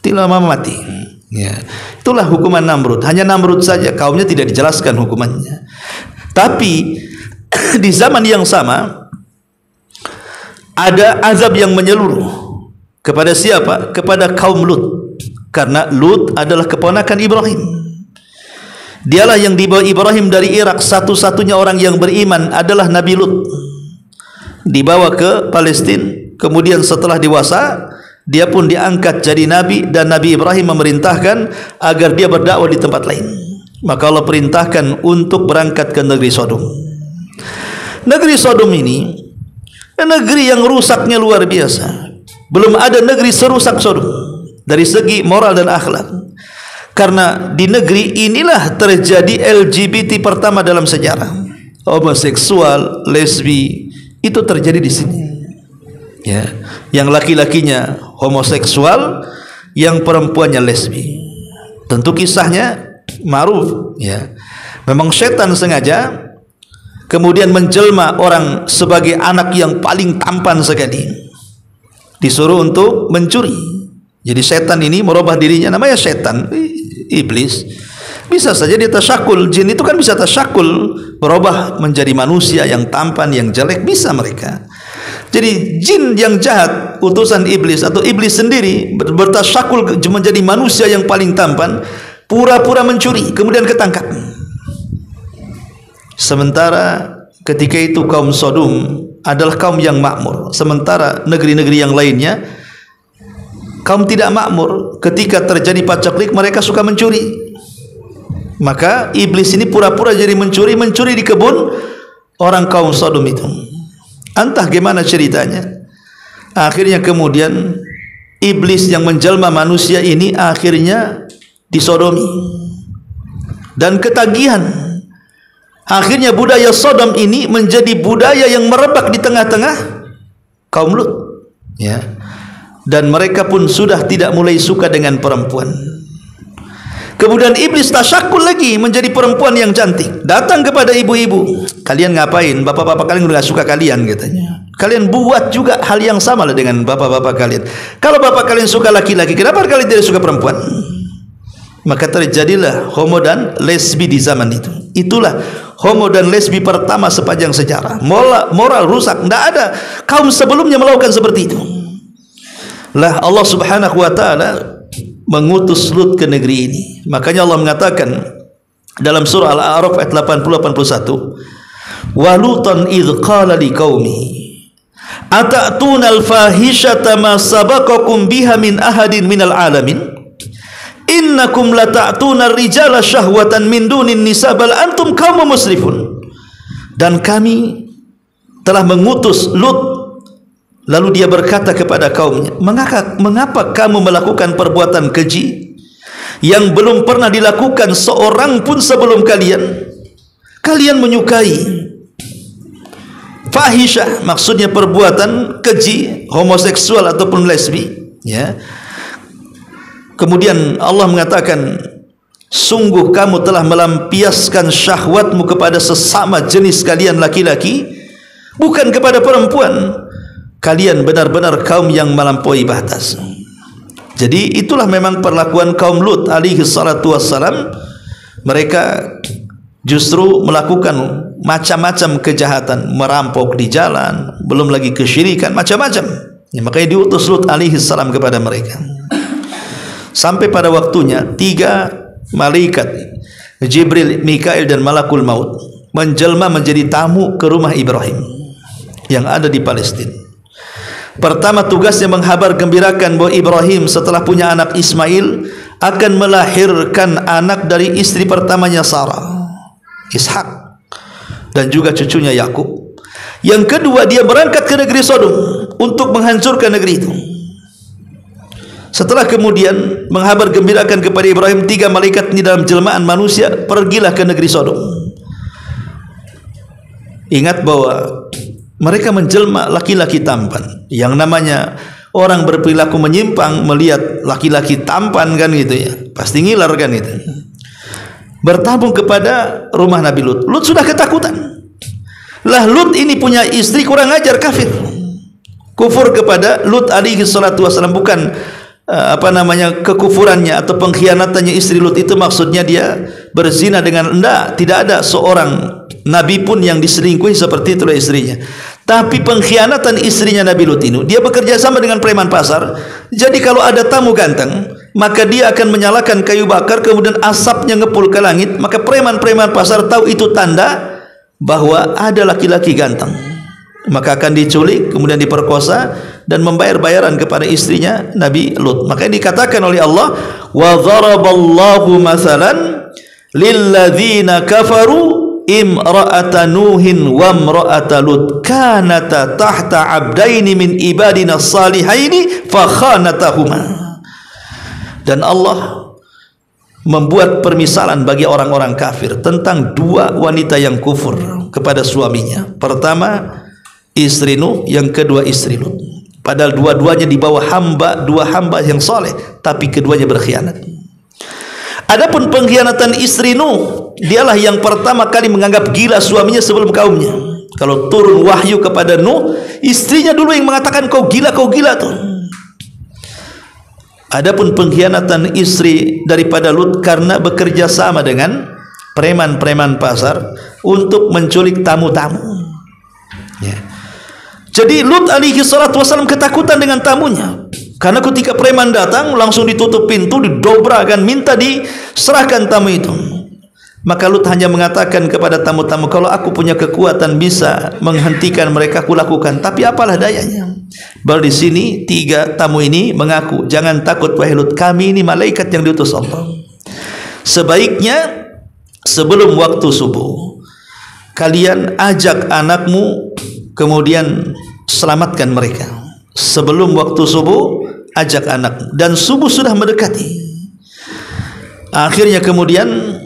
Tidak lama mati. Ya. Itulah hukuman Namrud. Hanya Namrud saja, kaumnya tidak dijelaskan hukumannya. Tapi di zaman yang sama ada azab yang menyeluruh. Kepada siapa? Kepada kaum Lut. Karena Lut adalah keponakan Ibrahim. Dialah yang dibawa Ibrahim dari Irak, satu-satunya orang yang beriman adalah Nabi Lut. Dibawa ke Palestina, kemudian setelah dewasa dia pun diangkat jadi nabi, dan Nabi Ibrahim memerintahkan agar dia berdakwah di tempat lain. Maka Allah perintahkan untuk berangkat ke negeri Sodom. Negeri Sodom ini negeri yang rusaknya luar biasa. Belum ada negeri serusak Sodom dari segi moral dan akhlak. Karena di negeri inilah terjadi LGBT pertama dalam sejarah. Homoseksual, lesbi, itu terjadi di sini. Ya, yang laki-lakinya homoseksual, yang perempuannya lesbi. Tentu kisahnya ma'ruf, ya. Memang setan sengaja kemudian menjelma orang sebagai anak yang paling tampan sekali, disuruh untuk mencuri. Jadi setan ini merubah dirinya, namanya setan, iblis. Bisa saja dia tasyakul, jin itu kan bisa tasyakul, berubah menjadi manusia yang tampan, yang jelek, bisa mereka. Jadi jin yang jahat, utusan iblis atau iblis sendiri bertasyakul menjadi manusia yang paling tampan, pura-pura mencuri, kemudian ketangkap. Sementara ketika itu kaum Sodom adalah kaum yang makmur, sementara negeri-negeri yang lainnya kaum tidak makmur. Ketika terjadi pacaklik, mereka suka mencuri. Maka iblis ini pura-pura jadi mencuri di kebun orang kaum Sodom itu. Entah gimana ceritanya. Akhirnya kemudian iblis yang menjelma manusia ini akhirnya disodomi dan ketagihan. Akhirnya budaya Sodom ini menjadi budaya yang merebak di tengah-tengah kaum Lut, ya. Dan mereka pun sudah tidak mulai suka dengan perempuan. Kemudian iblis tasyakul lagi menjadi perempuan yang cantik, datang kepada ibu-ibu, kalian ngapain? Bapak-bapak kalian udah suka kalian, katanya. Kalian buat juga hal yang sama lah dengan bapak-bapak kalian. Kalau bapak kalian suka laki-laki, kenapa kalian tidak suka perempuan? Maka terjadilah homo dan lesbi di zaman itu. Itulah homo dan lesbi pertama sepanjang sejarah. Moral rusak, tidak ada kaum sebelumnya melakukan seperti itu. Lah Allah Subhanahu wa taala mengutus Lut ke negeri ini. Makanya Allah mengatakan dalam surah Al-A'raf ayat 80-81, wa lutan idh qala liqaumi atatuna al-fahishata ma sabaqakum biha min ahadin minal alamin innakum lata'tuna ar-rijala syahwatan min dunin nisa bal antum qaumun musrifun. Dan kami telah mengutus Lut, lalu dia berkata kepada kaumnya, mengapa kamu melakukan perbuatan keji yang belum pernah dilakukan seorang pun sebelum kalian? Kalian menyukai fahisyah, maksudnya perbuatan keji, homoseksual ataupun lesbi, ya. Kemudian Allah mengatakan, sungguh kamu telah melampiaskan syahwatmu kepada sesama jenis kalian laki-laki, bukan kepada perempuan. Kalian benar-benar kaum yang melampaui batas. Jadi itulah memang perlakuan kaum Lut alaihi salatu wassalam. Mereka justru melakukan macam-macam kejahatan, merampok di jalan, belum lagi kesyirikan, macam-macam. Ya, makanya diutus Lut alaihi salam kepada mereka. Sampai pada waktunya 3 malaikat, Jibril, Mikail dan Malakul Maut, menjelma menjadi tamu ke rumah Ibrahim yang ada di Palestina. Pertama tugasnya menghabar gembirakan bahwa Ibrahim setelah punya anak Ismail akan melahirkan anak dari istri pertamanya Sarah. Ishak, dan juga cucunya Yakub. Yang kedua, dia berangkat ke negeri Sodom untuk menghancurkan negeri itu. Setelah kemudian menghabar gembirakan kepada Ibrahim, 3 malaikat ini dalam jelmaan manusia, pergilah ke negeri Sodom. Ingat bahwa mereka menjelma laki-laki tampan. Yang namanya orang berperilaku menyimpang melihat laki-laki tampan kan gitu ya, pasti ngiler kan itu. Bertabung kepada rumah Nabi Lut. Lut sudah ketakutan. Lah Lut ini punya istri kurang ajar, kafir. Kufur kepada Lut alaihi salatu wasallam, bukan kekufurannya atau pengkhianatannya istri Lut itu maksudnya dia berzina dengan, tidak ada seorang nabi pun yang diselingkuhi seperti itulah istrinya. Tapi pengkhianatan istrinya Nabi Lut ini, dia bekerja sama dengan preman pasar. Jadi kalau ada tamu ganteng, maka dia akan menyalakan kayu bakar, kemudian asapnya ngepul ke langit, maka preman-preman pasar tahu itu tanda bahwa ada laki-laki ganteng, maka akan diculik, kemudian diperkosa dan membayar bayaran kepada istrinya Nabi Lut. Maka dikatakan oleh Allah, wa dharaballahu mathalan lilladzina kafaru imra'ata nuhin wa imra'ata lut kanata tahta abdaini min ibadina salihaini fa khanatahuma. Dan Allah membuat permisalan bagi orang-orang kafir tentang 2 wanita yang kufur kepada suaminya. Pertama istri Nuh, yang kedua istri Lut. Padahal dua-duanya di bawah 2 hamba yang soleh, tapi keduanya berkhianat. Adapun pengkhianatan istri Nuh, dialah yang pertama kali menganggap gila suaminya sebelum kaumnya. Kalau turun wahyu kepada Nuh, istrinya dulu yang mengatakan kau gila tuh. Adapun pengkhianatan istri daripada Lut karena bekerja sama dengan preman-preman pasar untuk menculik tamu-tamu. Ya. Jadi Lut alaihi salatu wasallam ketakutan dengan tamunya, karena ketika preman datang langsung ditutup pintu, didobrakan, minta diserahkan tamu itu. Maka Lut hanya mengatakan kepada tamu-tamu, kalau aku punya kekuatan bisa menghentikan mereka, aku lakukan. Tapi apalah dayanya. Baru di sini 3 tamu ini mengaku, jangan takut wahai Lut, kami ini malaikat yang diutus Allah. Sebaiknya sebelum waktu subuh kalian ajak anakmu, kemudian selamatkan mereka. Sebelum waktu subuh ajak anakmu, dan subuh sudah mendekati. Akhirnya kemudian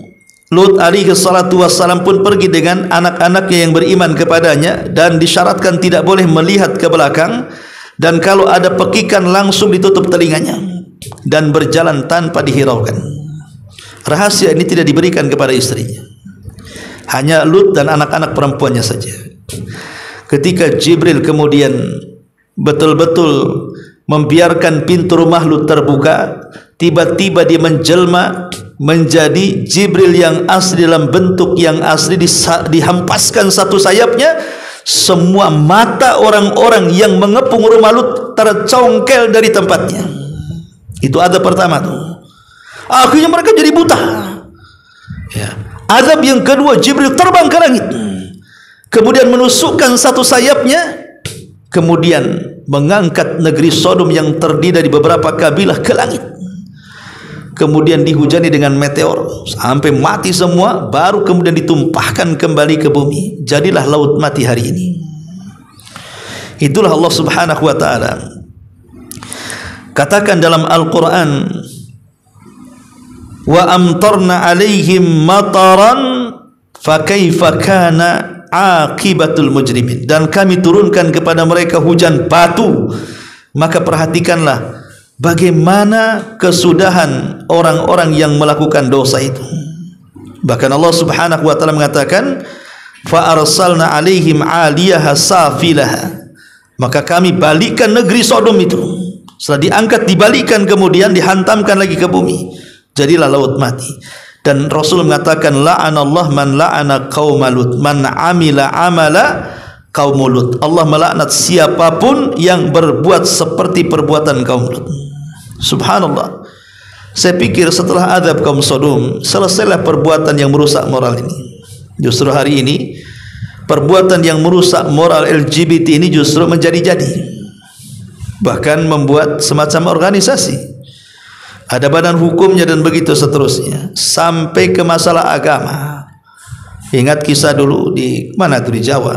Lut alaihi salatu wassalam pun pergi dengan anak-anaknya yang beriman kepadanya, dan disyaratkan tidak boleh melihat ke belakang, dan kalau ada pekikan langsung ditutup telinganya, dan berjalan tanpa dihiraukan. Rahasia ini tidak diberikan kepada istrinya, hanya Lut dan anak-anak perempuannya saja. Ketika Jibril kemudian betul-betul membiarkan pintu rumah Lut terbuka, tiba-tiba dia menjelma menjadi Jibril yang asli, dalam bentuk yang asli, dihampaskan satu sayapnya. Semua mata orang-orang yang mengepung rumah Lut tercongkel dari tempatnya. Itu adab pertama tuh. Akhirnya mereka jadi buta. Ya. Adab yang kedua, Jibril terbang ke langit, kemudian menusukkan satu sayapnya, kemudian mengangkat negeri Sodom yang terdiri dari beberapa kabilah ke langit. Kemudian dihujani dengan meteor sampai mati semua, baru kemudian ditumpahkan kembali ke bumi. Jadilah laut mati hari ini. Itulah Allah subhanahu wa ta'ala katakan dalam Al-Quran, wa amtarna alaihim mataran fakaifa kana aqibatul mujrimin, dan kami turunkan kepada mereka hujan batu, maka perhatikanlah bagaimana kesudahan orang-orang yang melakukan dosa itu. Bahkan Allah subhanahu wa ta'ala mengatakan, fa arsalna alaihim 'aliyaha safilaha, maka kami balikkan negeri Sodom itu. Setelah diangkat, dibalikan, kemudian dihantamkan lagi ke bumi, jadilah laut mati. Dan Rasul mengatakan, la'anallah man la'ana qauma Lut, man amila amala kaum Lut. Allah melaknat siapapun yang berbuat seperti perbuatan kaum Lut. Subhanallah. Saya pikir setelah azab kaum Sodom, selesailah perbuatan yang merusak moral ini. Justru hari ini perbuatan yang merusak moral LGBT ini justru menjadi-jadi. Bahkan membuat semacam organisasi, ada badan hukumnya dan begitu seterusnya, sampai ke masalah agama. Ingat kisah dulu di mana tuh, di Jawa.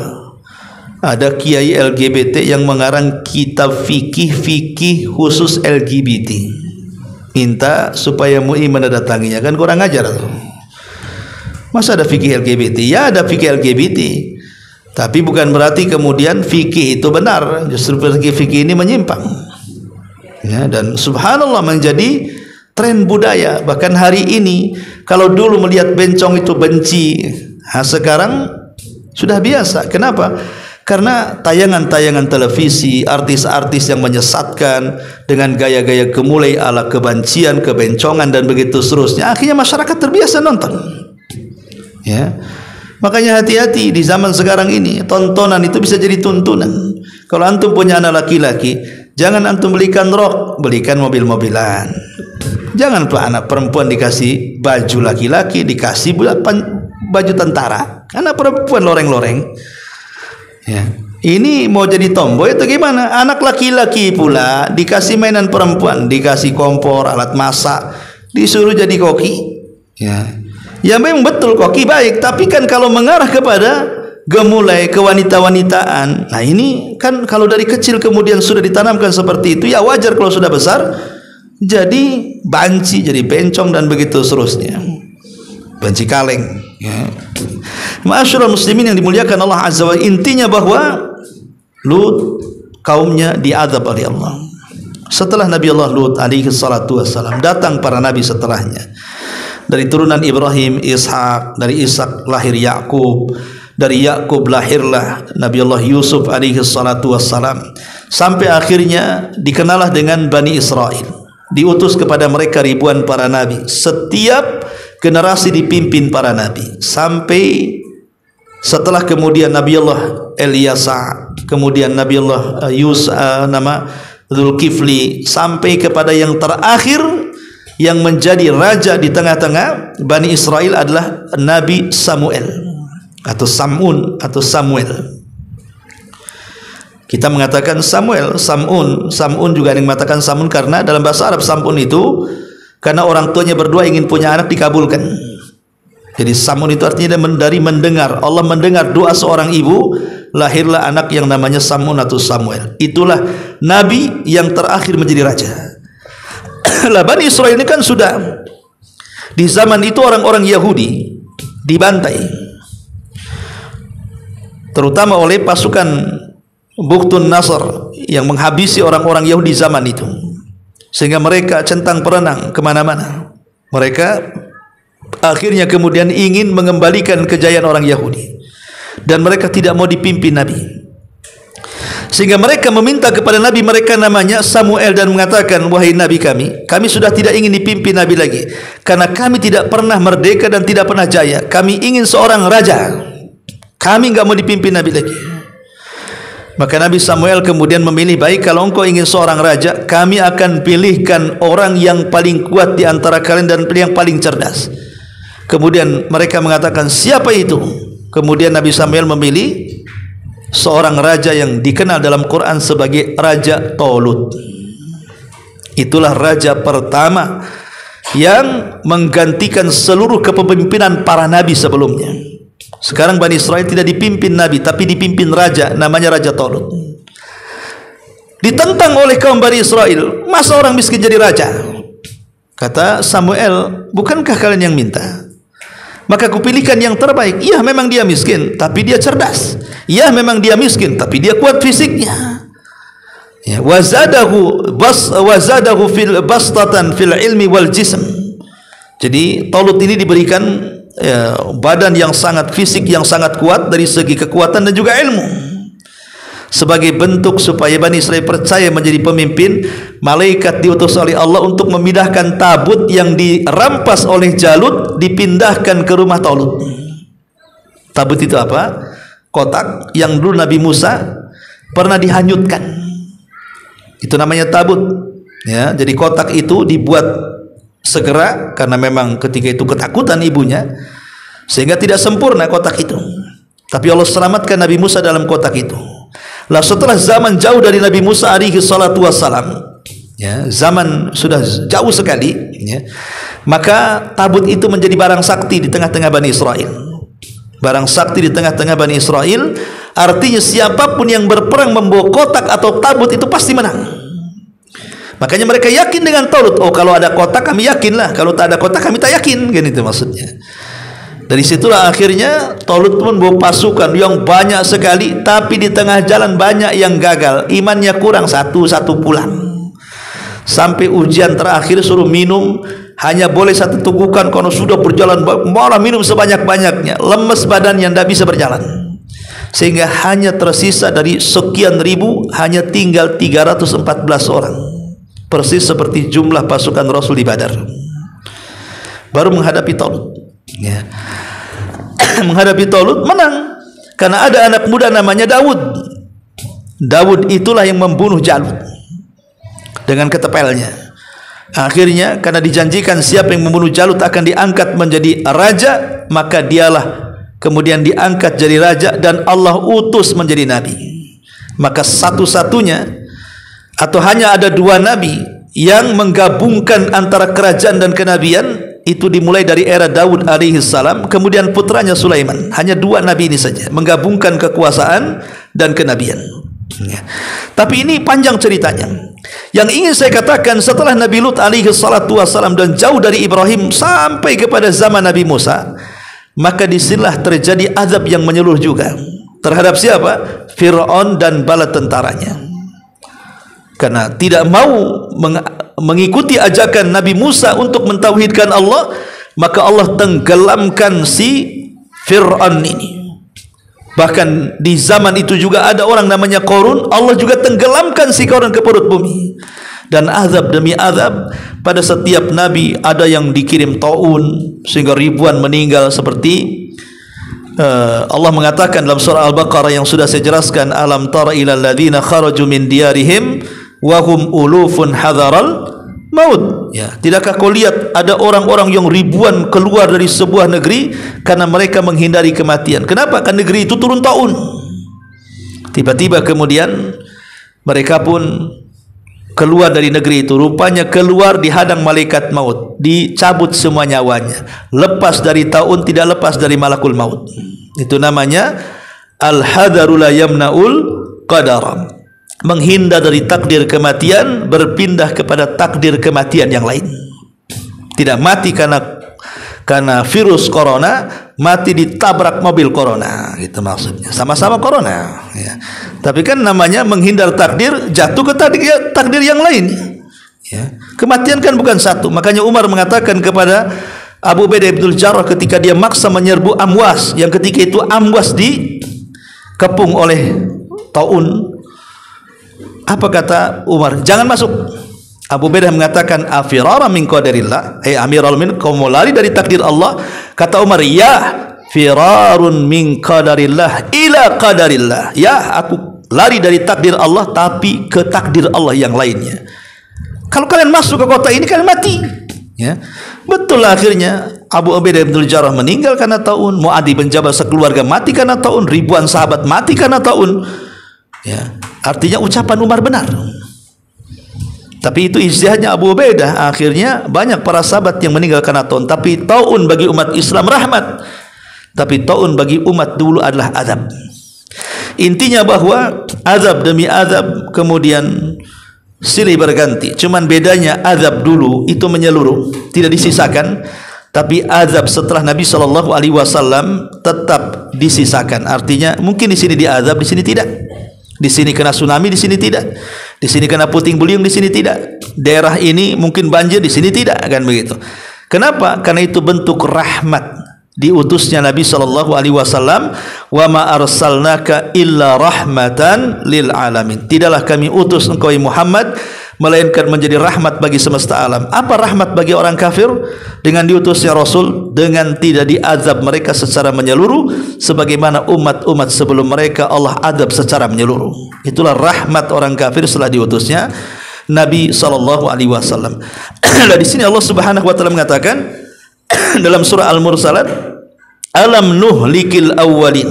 Ada kiai LGBT yang mengarang kitab fikih khusus LGBT. Minta supaya MUI menandatanginya, kan kurang ajar tuh. Masa ada fikih LGBT? Ya ada fikih LGBT. Tapi bukan berarti kemudian fikih itu benar. Justru fikih ini menyimpang. Ya, dan subhanallah menjadi tren budaya. Bahkan hari ini kalau dulu melihat bencong itu benci, sekarang sudah biasa. Kenapa? Karena tayangan-tayangan televisi, artis-artis yang menyesatkan dengan gaya-gaya gemulai ala kebencian, kebencongan dan begitu seterusnya, akhirnya masyarakat terbiasa nonton. Ya. Makanya hati-hati di zaman sekarang ini, tontonan itu bisa jadi tuntunan. Kalau antum punya anak laki-laki, jangan antum belikan rok, belikan mobil-mobilan. Jangan anak perempuan dikasih baju laki-laki, dikasih baju tentara. Anak perempuan loreng-loreng. Ya. Ini mau jadi tomboy atau gimana? Anak laki-laki pula dikasih mainan perempuan, dikasih kompor, alat masak, disuruh jadi koki. Ya. Ya memang betul koki baik, tapi kan kalau mengarah kepada gemulai kewanita-wanitaan, nah ini kan kalau dari kecil kemudian sudah ditanamkan seperti itu, ya wajar kalau sudah besar jadi banci, jadi bencong dan begitu seterusnya. Banci kaleng. Ya. Ma'asyiral muslimin yang dimuliakan Allah Azza wa Jalla, intinya bahwa Lut kaumnya diazab oleh Allah. Setelah Nabi Allah Lut alaihi salatu wassalam, datang para nabi setelahnya. Dari turunan Ibrahim, Ishak, dari Ishak lahir Yakub, dari Yakub lahirlah Nabi Allah Yusuf alaihi salatu wassalam, sampai akhirnya dikenallah dengan Bani Israel. Diutus kepada mereka ribuan para nabi. Setiap generasi dipimpin para nabi, sampai setelah kemudian Nabi Allah Ilyasa, kemudian Nabi Allah nama Zulkifli, sampai kepada yang terakhir yang menjadi raja di tengah-tengah Bani Israel adalah Nabi Samuel atau Samun atau Samuel. Kita mengatakan Samuel, Samun juga ada yang mengatakan Samun karena dalam bahasa Arab Samun itu karena orang tuanya berdua ingin punya anak dikabulkan. Jadi Samun itu artinya dari mendengar. Allah mendengar doa seorang ibu, lahirlah anak yang namanya Samun atau Samuel. Itulah nabi yang terakhir menjadi raja. Lah Bani Israel ini kan sudah di zaman itu orang-orang Yahudi dibantai, terutama oleh pasukan Bukhtun Nasr yang menghabisi orang-orang Yahudi zaman itu, sehingga mereka centang perenang kemana-mana. Mereka akhirnya kemudian ingin mengembalikan kejayaan orang Yahudi, dan mereka tidak mau dipimpin Nabi, sehingga mereka meminta kepada Nabi mereka namanya Samuel dan mengatakan, wahai Nabi kami sudah tidak ingin dipimpin Nabi lagi, karena kami tidak pernah merdeka dan tidak pernah jaya. Kami ingin seorang raja, kami nggak mau dipimpin Nabi lagi. Maka Nabi Samuel kemudian memilih, baik kalau engkau ingin seorang raja, kami akan pilihkan orang yang paling kuat di antara kalian dan yang paling cerdas. Kemudian mereka mengatakan, siapa itu? Kemudian Nabi Samuel memilih seorang raja yang dikenal dalam Quran sebagai Raja Tolut. Itulah raja pertama yang menggantikan seluruh kepemimpinan para nabi sebelumnya. Sekarang Bani Israel tidak dipimpin nabi, tapi dipimpin raja, namanya Raja Tolut. Ditentang oleh kaum Bani Israel, masa orang miskin jadi raja? Kata Samuel, bukankah kalian yang minta? Maka kupilihkan yang terbaik. Ya memang dia miskin, tapi dia cerdas. Ya memang dia miskin, tapi dia kuat fisiknya. Ya, wazadahu fil bastatan fil ilmi wal jism. Jadi Tolut ini diberikan badan yang sangat fisik yang sangat kuat dari segi kekuatan dan juga ilmu. Sebagai bentuk supaya Bani Israel percaya menjadi pemimpin, malaikat diutus oleh Allah untuk memindahkan tabut yang dirampas oleh Jalut, dipindahkan ke rumah Tolut. Tabut itu apa? Kotak yang dulu Nabi Musa pernah dihanyutkan. Itu namanya tabut. Ya, jadi kotak itu dibuat segera karena memang ketika itu ketakutan ibunya, sehingga tidak sempurna kotak itu. Tapi Allah selamatkan Nabi Musa dalam kotak itu. Lah setelah zaman jauh dari Nabi Musa alaihi salatu wassalam, ya, zaman sudah jauh sekali, ya, maka tabut itu menjadi barang sakti di tengah-tengah Bani Israel. barang sakti di tengah-tengah Bani Israel. Artinya siapapun yang berperang membawa kotak atau tabut itu pasti menang. Makanya mereka yakin dengan Talut. Oh, kalau ada kotak kami yakinlah, kalau tak ada kotak kami tak yakin, kan itu maksudnya. Dari situlah akhirnya Talut pun bawa pasukan yang banyak sekali, tapi di tengah jalan banyak yang gagal, imannya kurang, satu-satu pulang. Sampai ujian terakhir suruh minum, hanya boleh satu tegukan, kalau sudah berjalan malah minum sebanyak-banyaknya, lemes badannya, tidak bisa berjalan. Sehingga hanya tersisa dari sekian ribu, hanya tinggal 314 orang. Persis seperti jumlah pasukan Rasul di Badar. Baru menghadapi Talut. Ya. Menghadapi Talut menang, karena ada anak muda namanya Daud. Daud itulah yang membunuh Jalut dengan ketepelnya. Akhirnya karena dijanjikan siapa yang membunuh Jalut akan diangkat menjadi raja, maka dialah kemudian diangkat jadi raja dan Allah utus menjadi nabi. Maka satu-satunya atau hanya ada dua nabi yang menggabungkan antara kerajaan dan kenabian, itu dimulai dari era Daud alaihi salam, kemudian putranya Sulaiman. Hanya dua nabi ini saja menggabungkan kekuasaan dan kenabian. Ya. Tapi ini panjang ceritanya. Yang ingin saya katakan, setelah Nabi Lut alaihi salatu wassalam dan jauh dari Ibrahim sampai kepada zaman Nabi Musa, maka disinilah terjadi azab yang menyeluruh juga terhadap siapa? Fir'aun dan bala tentaranya. Karena tidak mau mengikuti ajakan Nabi Musa untuk mentauhidkan Allah, maka Allah tenggelamkan si Fir'aun ini. Bahkan di zaman itu juga ada orang namanya Qarun, Allah juga tenggelamkan si Qarun ke perut bumi. Dan azab demi azab pada setiap nabi, ada yang dikirim taun sehingga ribuan meninggal, seperti Allah mengatakan dalam surah Al-Baqarah yang sudah saya jelaskan, alam tara ilal ladzina kharaju min diyarihim wa hum ulufun hadaral maut. Ya, tidakkah kau lihat ada orang-orang yang ribuan keluar dari sebuah negeri karena mereka menghindari kematian. Kenapa? Karena negeri itu turun taun. Tiba-tiba kemudian mereka pun keluar dari negeri itu, rupanya keluar dihadang malaikat maut, dicabut semua nyawanya, lepas dari taun, tidak lepas dari malakul maut. Itu namanya al-hadaru la yamna'ul qadar, menghindar dari takdir kematian, berpindah kepada takdir kematian yang lain. Tidak mati karena virus corona, mati ditabrak mobil corona, gitu maksudnya. Sama-sama corona, ya. Tapi kan namanya menghindar takdir, jatuh ke takdir yang lain, ya. Kematian kan bukan satu. Makanya Umar mengatakan kepada Abu Ubaidah bin Jarrah ketika dia maksa menyerbu Amwas, yang ketika itu Amwas dikepung oleh taun. Apa kata Umar? Jangan masuk. Abu Ubaidah mengatakan, afirara min qadarillah, amiral min, kau mau lari dari takdir Allah? Kata Umar, ya firarun min qadarillah ila qadarillah. Ya, aku lari dari takdir Allah tapi ke takdir Allah yang lainnya. Kalau kalian masuk ke kota ini kalian mati, ya. Betul, akhirnya Abu Ubaidah bin Jarrah meninggal karena taun, Muadz bin Jabal sekeluarga mati karena taun, ribuan sahabat mati karena taun. Ya, artinya ucapan Umar benar. Tapi itu ijtihadnya Abu Ubaidah. Akhirnya banyak para sahabat yang meninggal karena taun. Tapi taun bagi umat Islam rahmat, tapi taun bagi umat dulu adalah azab. Intinya bahwa azab demi azab kemudian silih berganti. Cuman bedanya azab dulu itu menyeluruh, tidak disisakan. Tapi azab setelah Nabi SAW tetap disisakan. Artinya mungkin di sini diazab, di sini tidak. Di sini kena tsunami, di sini tidak. Di sini kena puting beliung, di sini tidak. Daerah ini mungkin banjir, di sini tidak, kan begitu. Kenapa? Karena itu bentuk rahmat diutusnya Nabi SAW. Wa ma arsalnaka illa rahmatan lil alamin. Tidaklah kami utus engkau Muhammad melainkan menjadi rahmat bagi semesta alam. Apa rahmat bagi orang kafir? Dengan diutusnya Rasul, dengan tidak diazab mereka secara menyeluruh sebagaimana umat-umat sebelum mereka Allah azab secara menyeluruh. Itulah rahmat orang kafir setelah diutusnya Nabi SAW. Nah, di sini Allah Subhanahu wa taala mengatakan dalam surah Al-Mursalat, alam nuhlikil awwalin.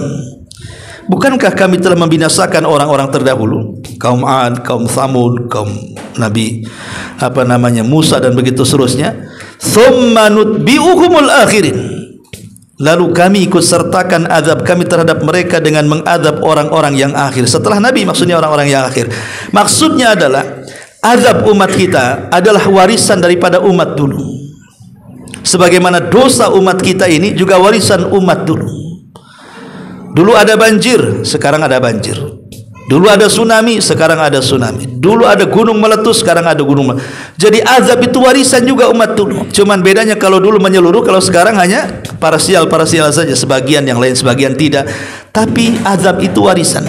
Bukankah kami telah membinasakan orang-orang terdahulu, kaum Ad, kaum Tsamud, kaum Nabi Musa dan begitu seterusnya. Tsumma nutbi'uhumul akhirin. lalu kami ikut sertakan azab kami terhadap mereka dengan mengadab orang-orang yang akhir. Setelah Nabi maksudnya orang-orang yang akhir. Maksudnya adalah azab umat kita adalah warisan daripada umat dulu. Sebagaimana dosa umat kita ini juga warisan umat dulu. Dulu ada banjir, sekarang ada banjir. Dulu ada tsunami, sekarang ada tsunami. Dulu ada gunung meletus, sekarang ada gunung meletus. Jadi azab itu warisan juga umat dulu. Cuman bedanya kalau dulu menyeluruh, kalau sekarang hanya parsial saja. Sebagian, yang lain sebagian tidak. Tapi azab itu warisan.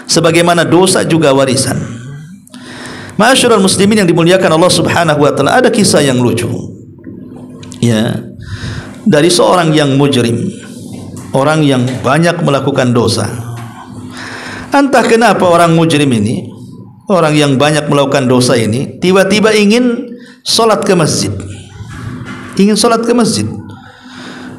Sebagaimana dosa juga warisan. Ma'asyiral muslimin yang dimuliakan Allah Subhanahu wa taala, ada kisah yang lucu. Ya. Dari seorang yang mujrim, orang yang banyak melakukan dosa. Entah kenapa orang mujrim ini, orang yang banyak melakukan dosa ini, tiba-tiba ingin sholat ke masjid. Ingin sholat ke masjid.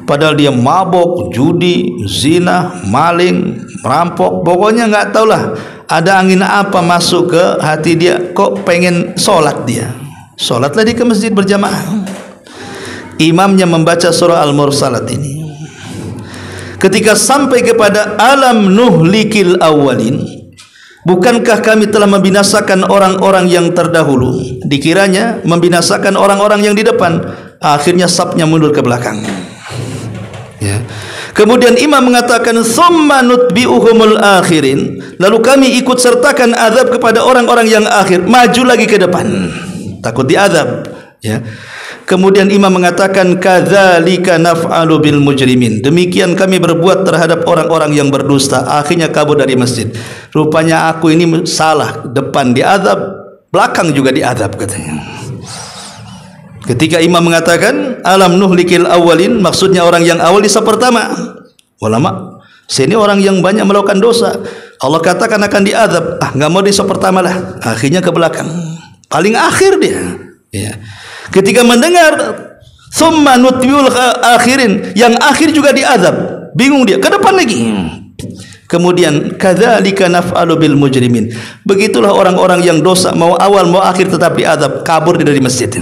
Padahal dia mabok, judi, zina, maling, merampok. Pokoknya nggak tahulah ada angin apa masuk ke hati dia. Kok pengen sholat dia. Sholatlah dia ke masjid berjamaah. Imamnya membaca surah Al-Mursalat ini. Ketika sampai kepada alam nuhlikil awalin, bukankah kami telah membinasakan orang-orang yang terdahulu? Dikiranya membinasakan orang-orang yang di depan. Akhirnya safnya mundur ke belakang. Ya. Kemudian imam mengatakan tsumma nutbi'uhumul akhirin, lalu kami ikut sertakan azab kepada orang-orang yang akhir. Maju lagi ke depan, takut diazab. Ya. Kemudian imam mengatakan kadzalika naf'alu bil mujrimin, demikian kami berbuat terhadap orang-orang yang berdusta. Akhirnya kabur dari masjid. Rupanya aku ini salah, depan diazab, belakang juga diazab katanya. Ketika imam mengatakan alam nuhlikil awalin, maksudnya orang yang awal di saf pertama. Ulama, sini orang yang banyak melakukan dosa, Allah katakan akan diazab. Nggak mau di saf pertama lah. Akhirnya ke belakang, paling akhir dia. Ya. Ketika mendengar summa nutbiul akhirin, yang akhir juga diazab, bingung dia, ke depan lagi. Kemudian kadzalika naf'alu bil mujrimin, begitulah orang-orang yang dosa, mau awal mau akhir tetap diazab, kabur dari masjid.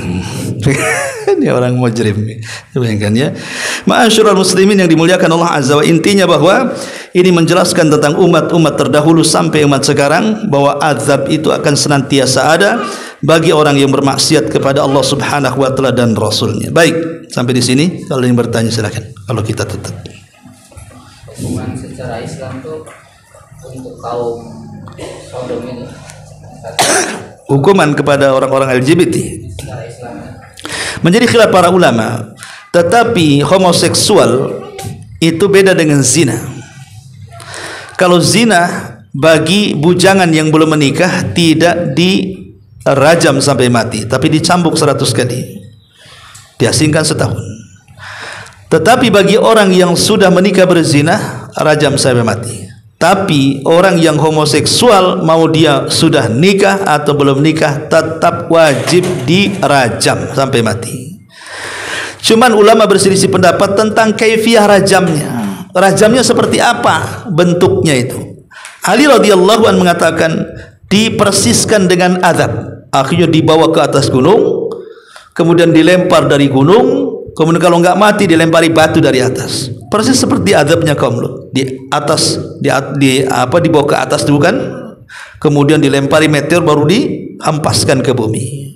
Ini orang mujrim. Bayangkan ya. Ma'asyiral muslimin yang dimuliakan Allah Azza wa, intinya bahwa ini menjelaskan tentang umat-umat terdahulu sampai umat sekarang, bahwa azab itu akan senantiasa ada bagi orang yang bermaksiat kepada Allah Subhanahu wa taala dan Rasulnya. Baik, sampai di sini. Kalau yang bertanya silakan. Kalau kita tetap. Hukuman secara Islam tuh untuk kaum Sodom ini. Hukuman kepada orang-orang LGBT. Secara Islam. Menjadi khilaf para ulama. Tetapi homoseksual itu beda dengan zina. Kalau zina bagi bujangan yang belum menikah tidak dirajam sampai mati, tapi dicambuk 100 kali, diasingkan setahun. Tetapi bagi orang yang sudah menikah berzina, rajam sampai mati. Tapi orang yang homoseksual, mau dia sudah nikah atau belum nikah, tetap wajib dirajam sampai mati. Cuman ulama berselisih pendapat tentang kaifiyah rajamnya. Rajamnya seperti apa bentuknya itu? Ali radhiyallahu anhu mengatakan dipersiskan dengan azab. Akhirnya dibawa ke atas gunung, kemudian dilempar dari gunung, kemudian kalau enggak mati dilempari batu dari atas. Persis seperti azabnya kaum Lut. Di atas dibawa ke atas dulu kan, kemudian dilempari meteor baru dihampaskan ke bumi.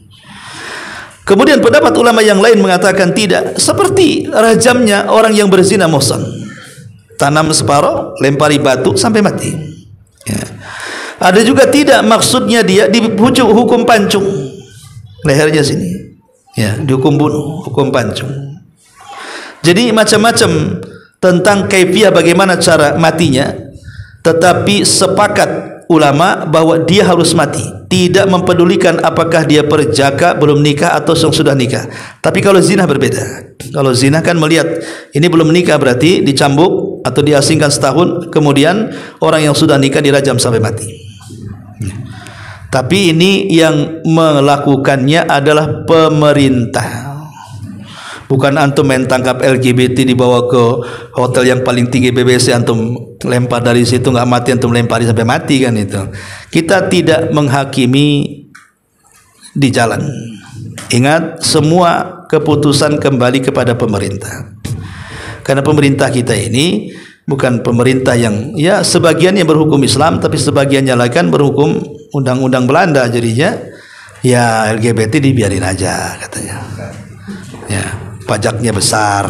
Kemudian pendapat ulama yang lain mengatakan tidak, seperti rajamnya orang yang berzina muhsan. Tanam separuh, lempari batu sampai mati. Ya. Ada juga tidak, maksudnya dia dihukum pancung lehernya sini. Ya, dihukum bunuh, hukum pancung. Jadi macam-macam tentang kaifiyah bagaimana cara matinya, tetapi sepakat ulama bahwa dia harus mati, tidak mempedulikan apakah dia perjaka belum nikah atau yang sudah nikah. Tapi kalau zina berbeda. Kalau zina kan melihat ini belum nikah, berarti dicambuk atau diasingkan setahun, kemudian orang yang sudah nikah dirajam sampai mati. Tapi ini yang melakukannya adalah pemerintah. Bukan antum main tangkap LGBT dibawa ke hotel yang paling tinggi BBC, antum lempar dari situ nggak mati, antum lempari sampai mati kan itu. Kita tidak menghakimi di jalan. Ingat, semua keputusan kembali kepada pemerintah. Karena pemerintah kita ini bukan pemerintah yang ya sebagiannya berhukum Islam tapi sebagiannya lagi kan berhukum undang-undang Belanda, jadinya ya LGBT dibiarin aja katanya. Ya, pajaknya besar,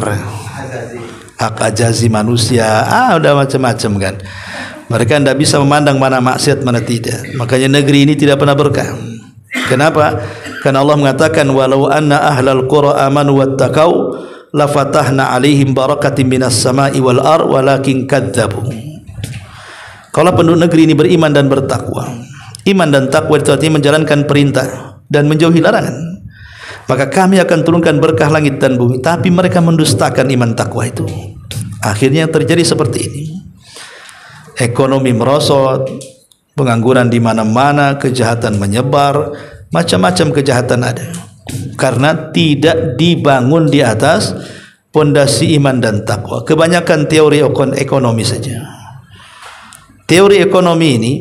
hak ajazi manusia, udah macam-macam kan. Mereka tidak bisa memandang mana maksiat mana tidak. Makanya negeri ini tidak pernah berkah. Kenapa? Karena Allah mengatakan walau anna ahlal qura amanu wattaqau la fatahna alaihim barakatin minas sama'i wal ar walakin kadzabu. Kalau penduduk negeri ini beriman dan bertakwa, iman dan takwa itu artinya menjalankan perintah dan menjauhi larangan, maka kami akan turunkan berkah langit dan bumi. Tapi mereka mendustakan iman takwa itu. Akhirnya terjadi seperti ini. Ekonomi merosot, pengangguran di mana-mana, kejahatan menyebar, macam-macam kejahatan ada. Karena tidak dibangun di atas pondasi iman dan takwa. Kebanyakan teori ekonomi saja. Teori ekonomi ini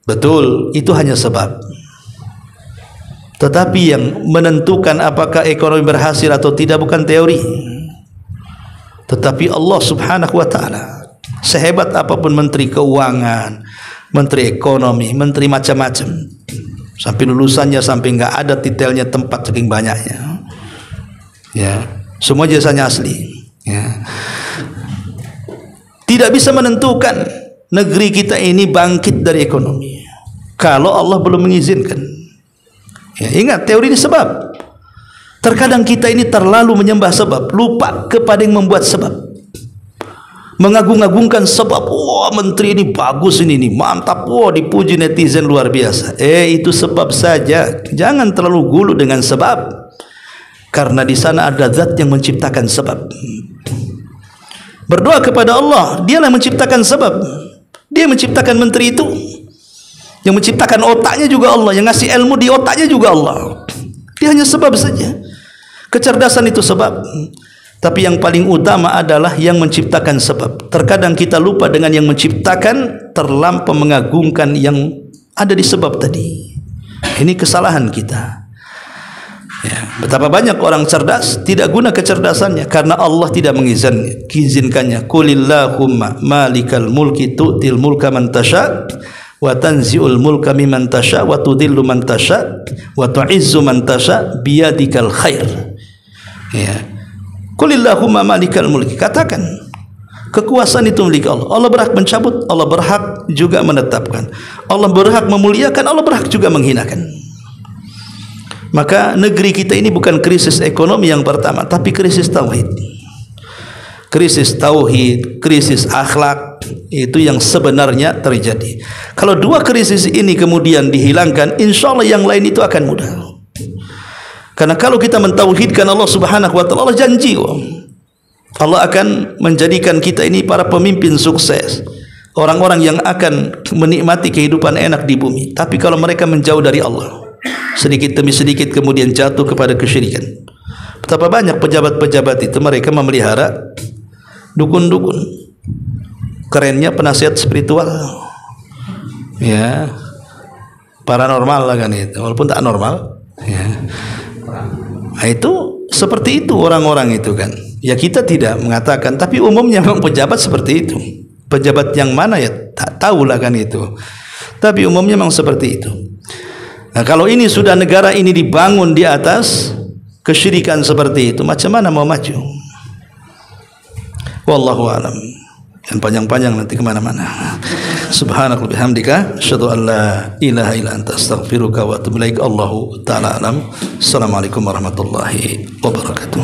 betul itu hanya sebab. Tetapi yang menentukan apakah ekonomi berhasil atau tidak bukan teori, tetapi Allah Subhanahu wa taala. Sehebat apapun menteri keuangan, menteri ekonomi, menteri macam-macam, sampai lulusannya sampai nggak ada detailnya tempat saking banyaknya, ya semua jasanya asli, ya. Tidak bisa menentukan negeri kita ini bangkit dari ekonomi kalau Allah belum mengizinkan. Ya, ingat teori ini sebab. Terkadang kita ini terlalu menyembah sebab, lupa kepada yang membuat sebab. Mengagung-agungkan sebab, wah menteri ini bagus ini mantap, wah dipuji netizen luar biasa. Itu sebab saja. Jangan terlalu gulu dengan sebab, karena di sana ada zat yang menciptakan sebab. Berdoa kepada Allah, Dialah yang menciptakan sebab. Dia menciptakan menteri itu. Yang menciptakan otaknya juga Allah, yang ngasih ilmu di otaknya juga Allah. Dia hanya sebab saja. Kecerdasan itu sebab. Tapi yang paling utama adalah yang menciptakan sebab. Terkadang kita lupa dengan yang menciptakan, terlampau mengagungkan yang ada di sebab tadi. Ini kesalahan kita. Ya, betapa banyak orang cerdas tidak guna kecerdasannya karena Allah tidak mengizinkannya. Qulillahumma malikal mulki tu'til mulka man tasha wa tanzi'ul mulka mimman tasha wa tudhillu man tasha wa tu'izzu man tasha biyadikal khair. Ya. Qulillahumma malikal mulki, katakan kekuasaan itu milik Allah. Allah berhak mencabut, Allah berhak juga menetapkan. Allah berhak memuliakan, Allah berhak juga menghinakan. Maka negeri kita ini bukan krisis ekonomi yang pertama, tapi krisis tauhid. Krisis tauhid, krisis akhlak, itu yang sebenarnya terjadi. Kalau dua krisis ini kemudian dihilangkan, insya Allah yang lain itu akan mudah. Karena kalau kita mentauhidkan Allah Subhanahu wa taala, Allah janji Allah akan menjadikan kita ini para pemimpin sukses, orang-orang yang akan menikmati kehidupan enak di bumi. Tapi kalau mereka menjauh dari Allah, sedikit demi sedikit kemudian jatuh kepada kesyirikan. Betapa banyak pejabat-pejabat itu mereka memelihara dukun-dukun, kerennya penasihat spiritual, ya paranormal lah kan itu, walaupun tak normal, ya. Nah, itu seperti itu orang-orang itu kan. Ya kita tidak mengatakan, tapi umumnya memang pejabat seperti itu. Pejabat yang mana ya tak tahu lah kan itu. Tapi umumnya memang seperti itu. Nah, kalau ini sudah negara ini dibangun di atas kesyirikan seperti itu, macam mana mau maju? Wallahu a'lam. Dan panjang-panjang nanti kemana-mana. Subhanakallahumma bihamdika asyhadu an la ilaha illa anta astaghfiruka wa atubu ilaik. Allahu ta'ala alam. Assalamualaikum warahmatullahi wabarakatuh.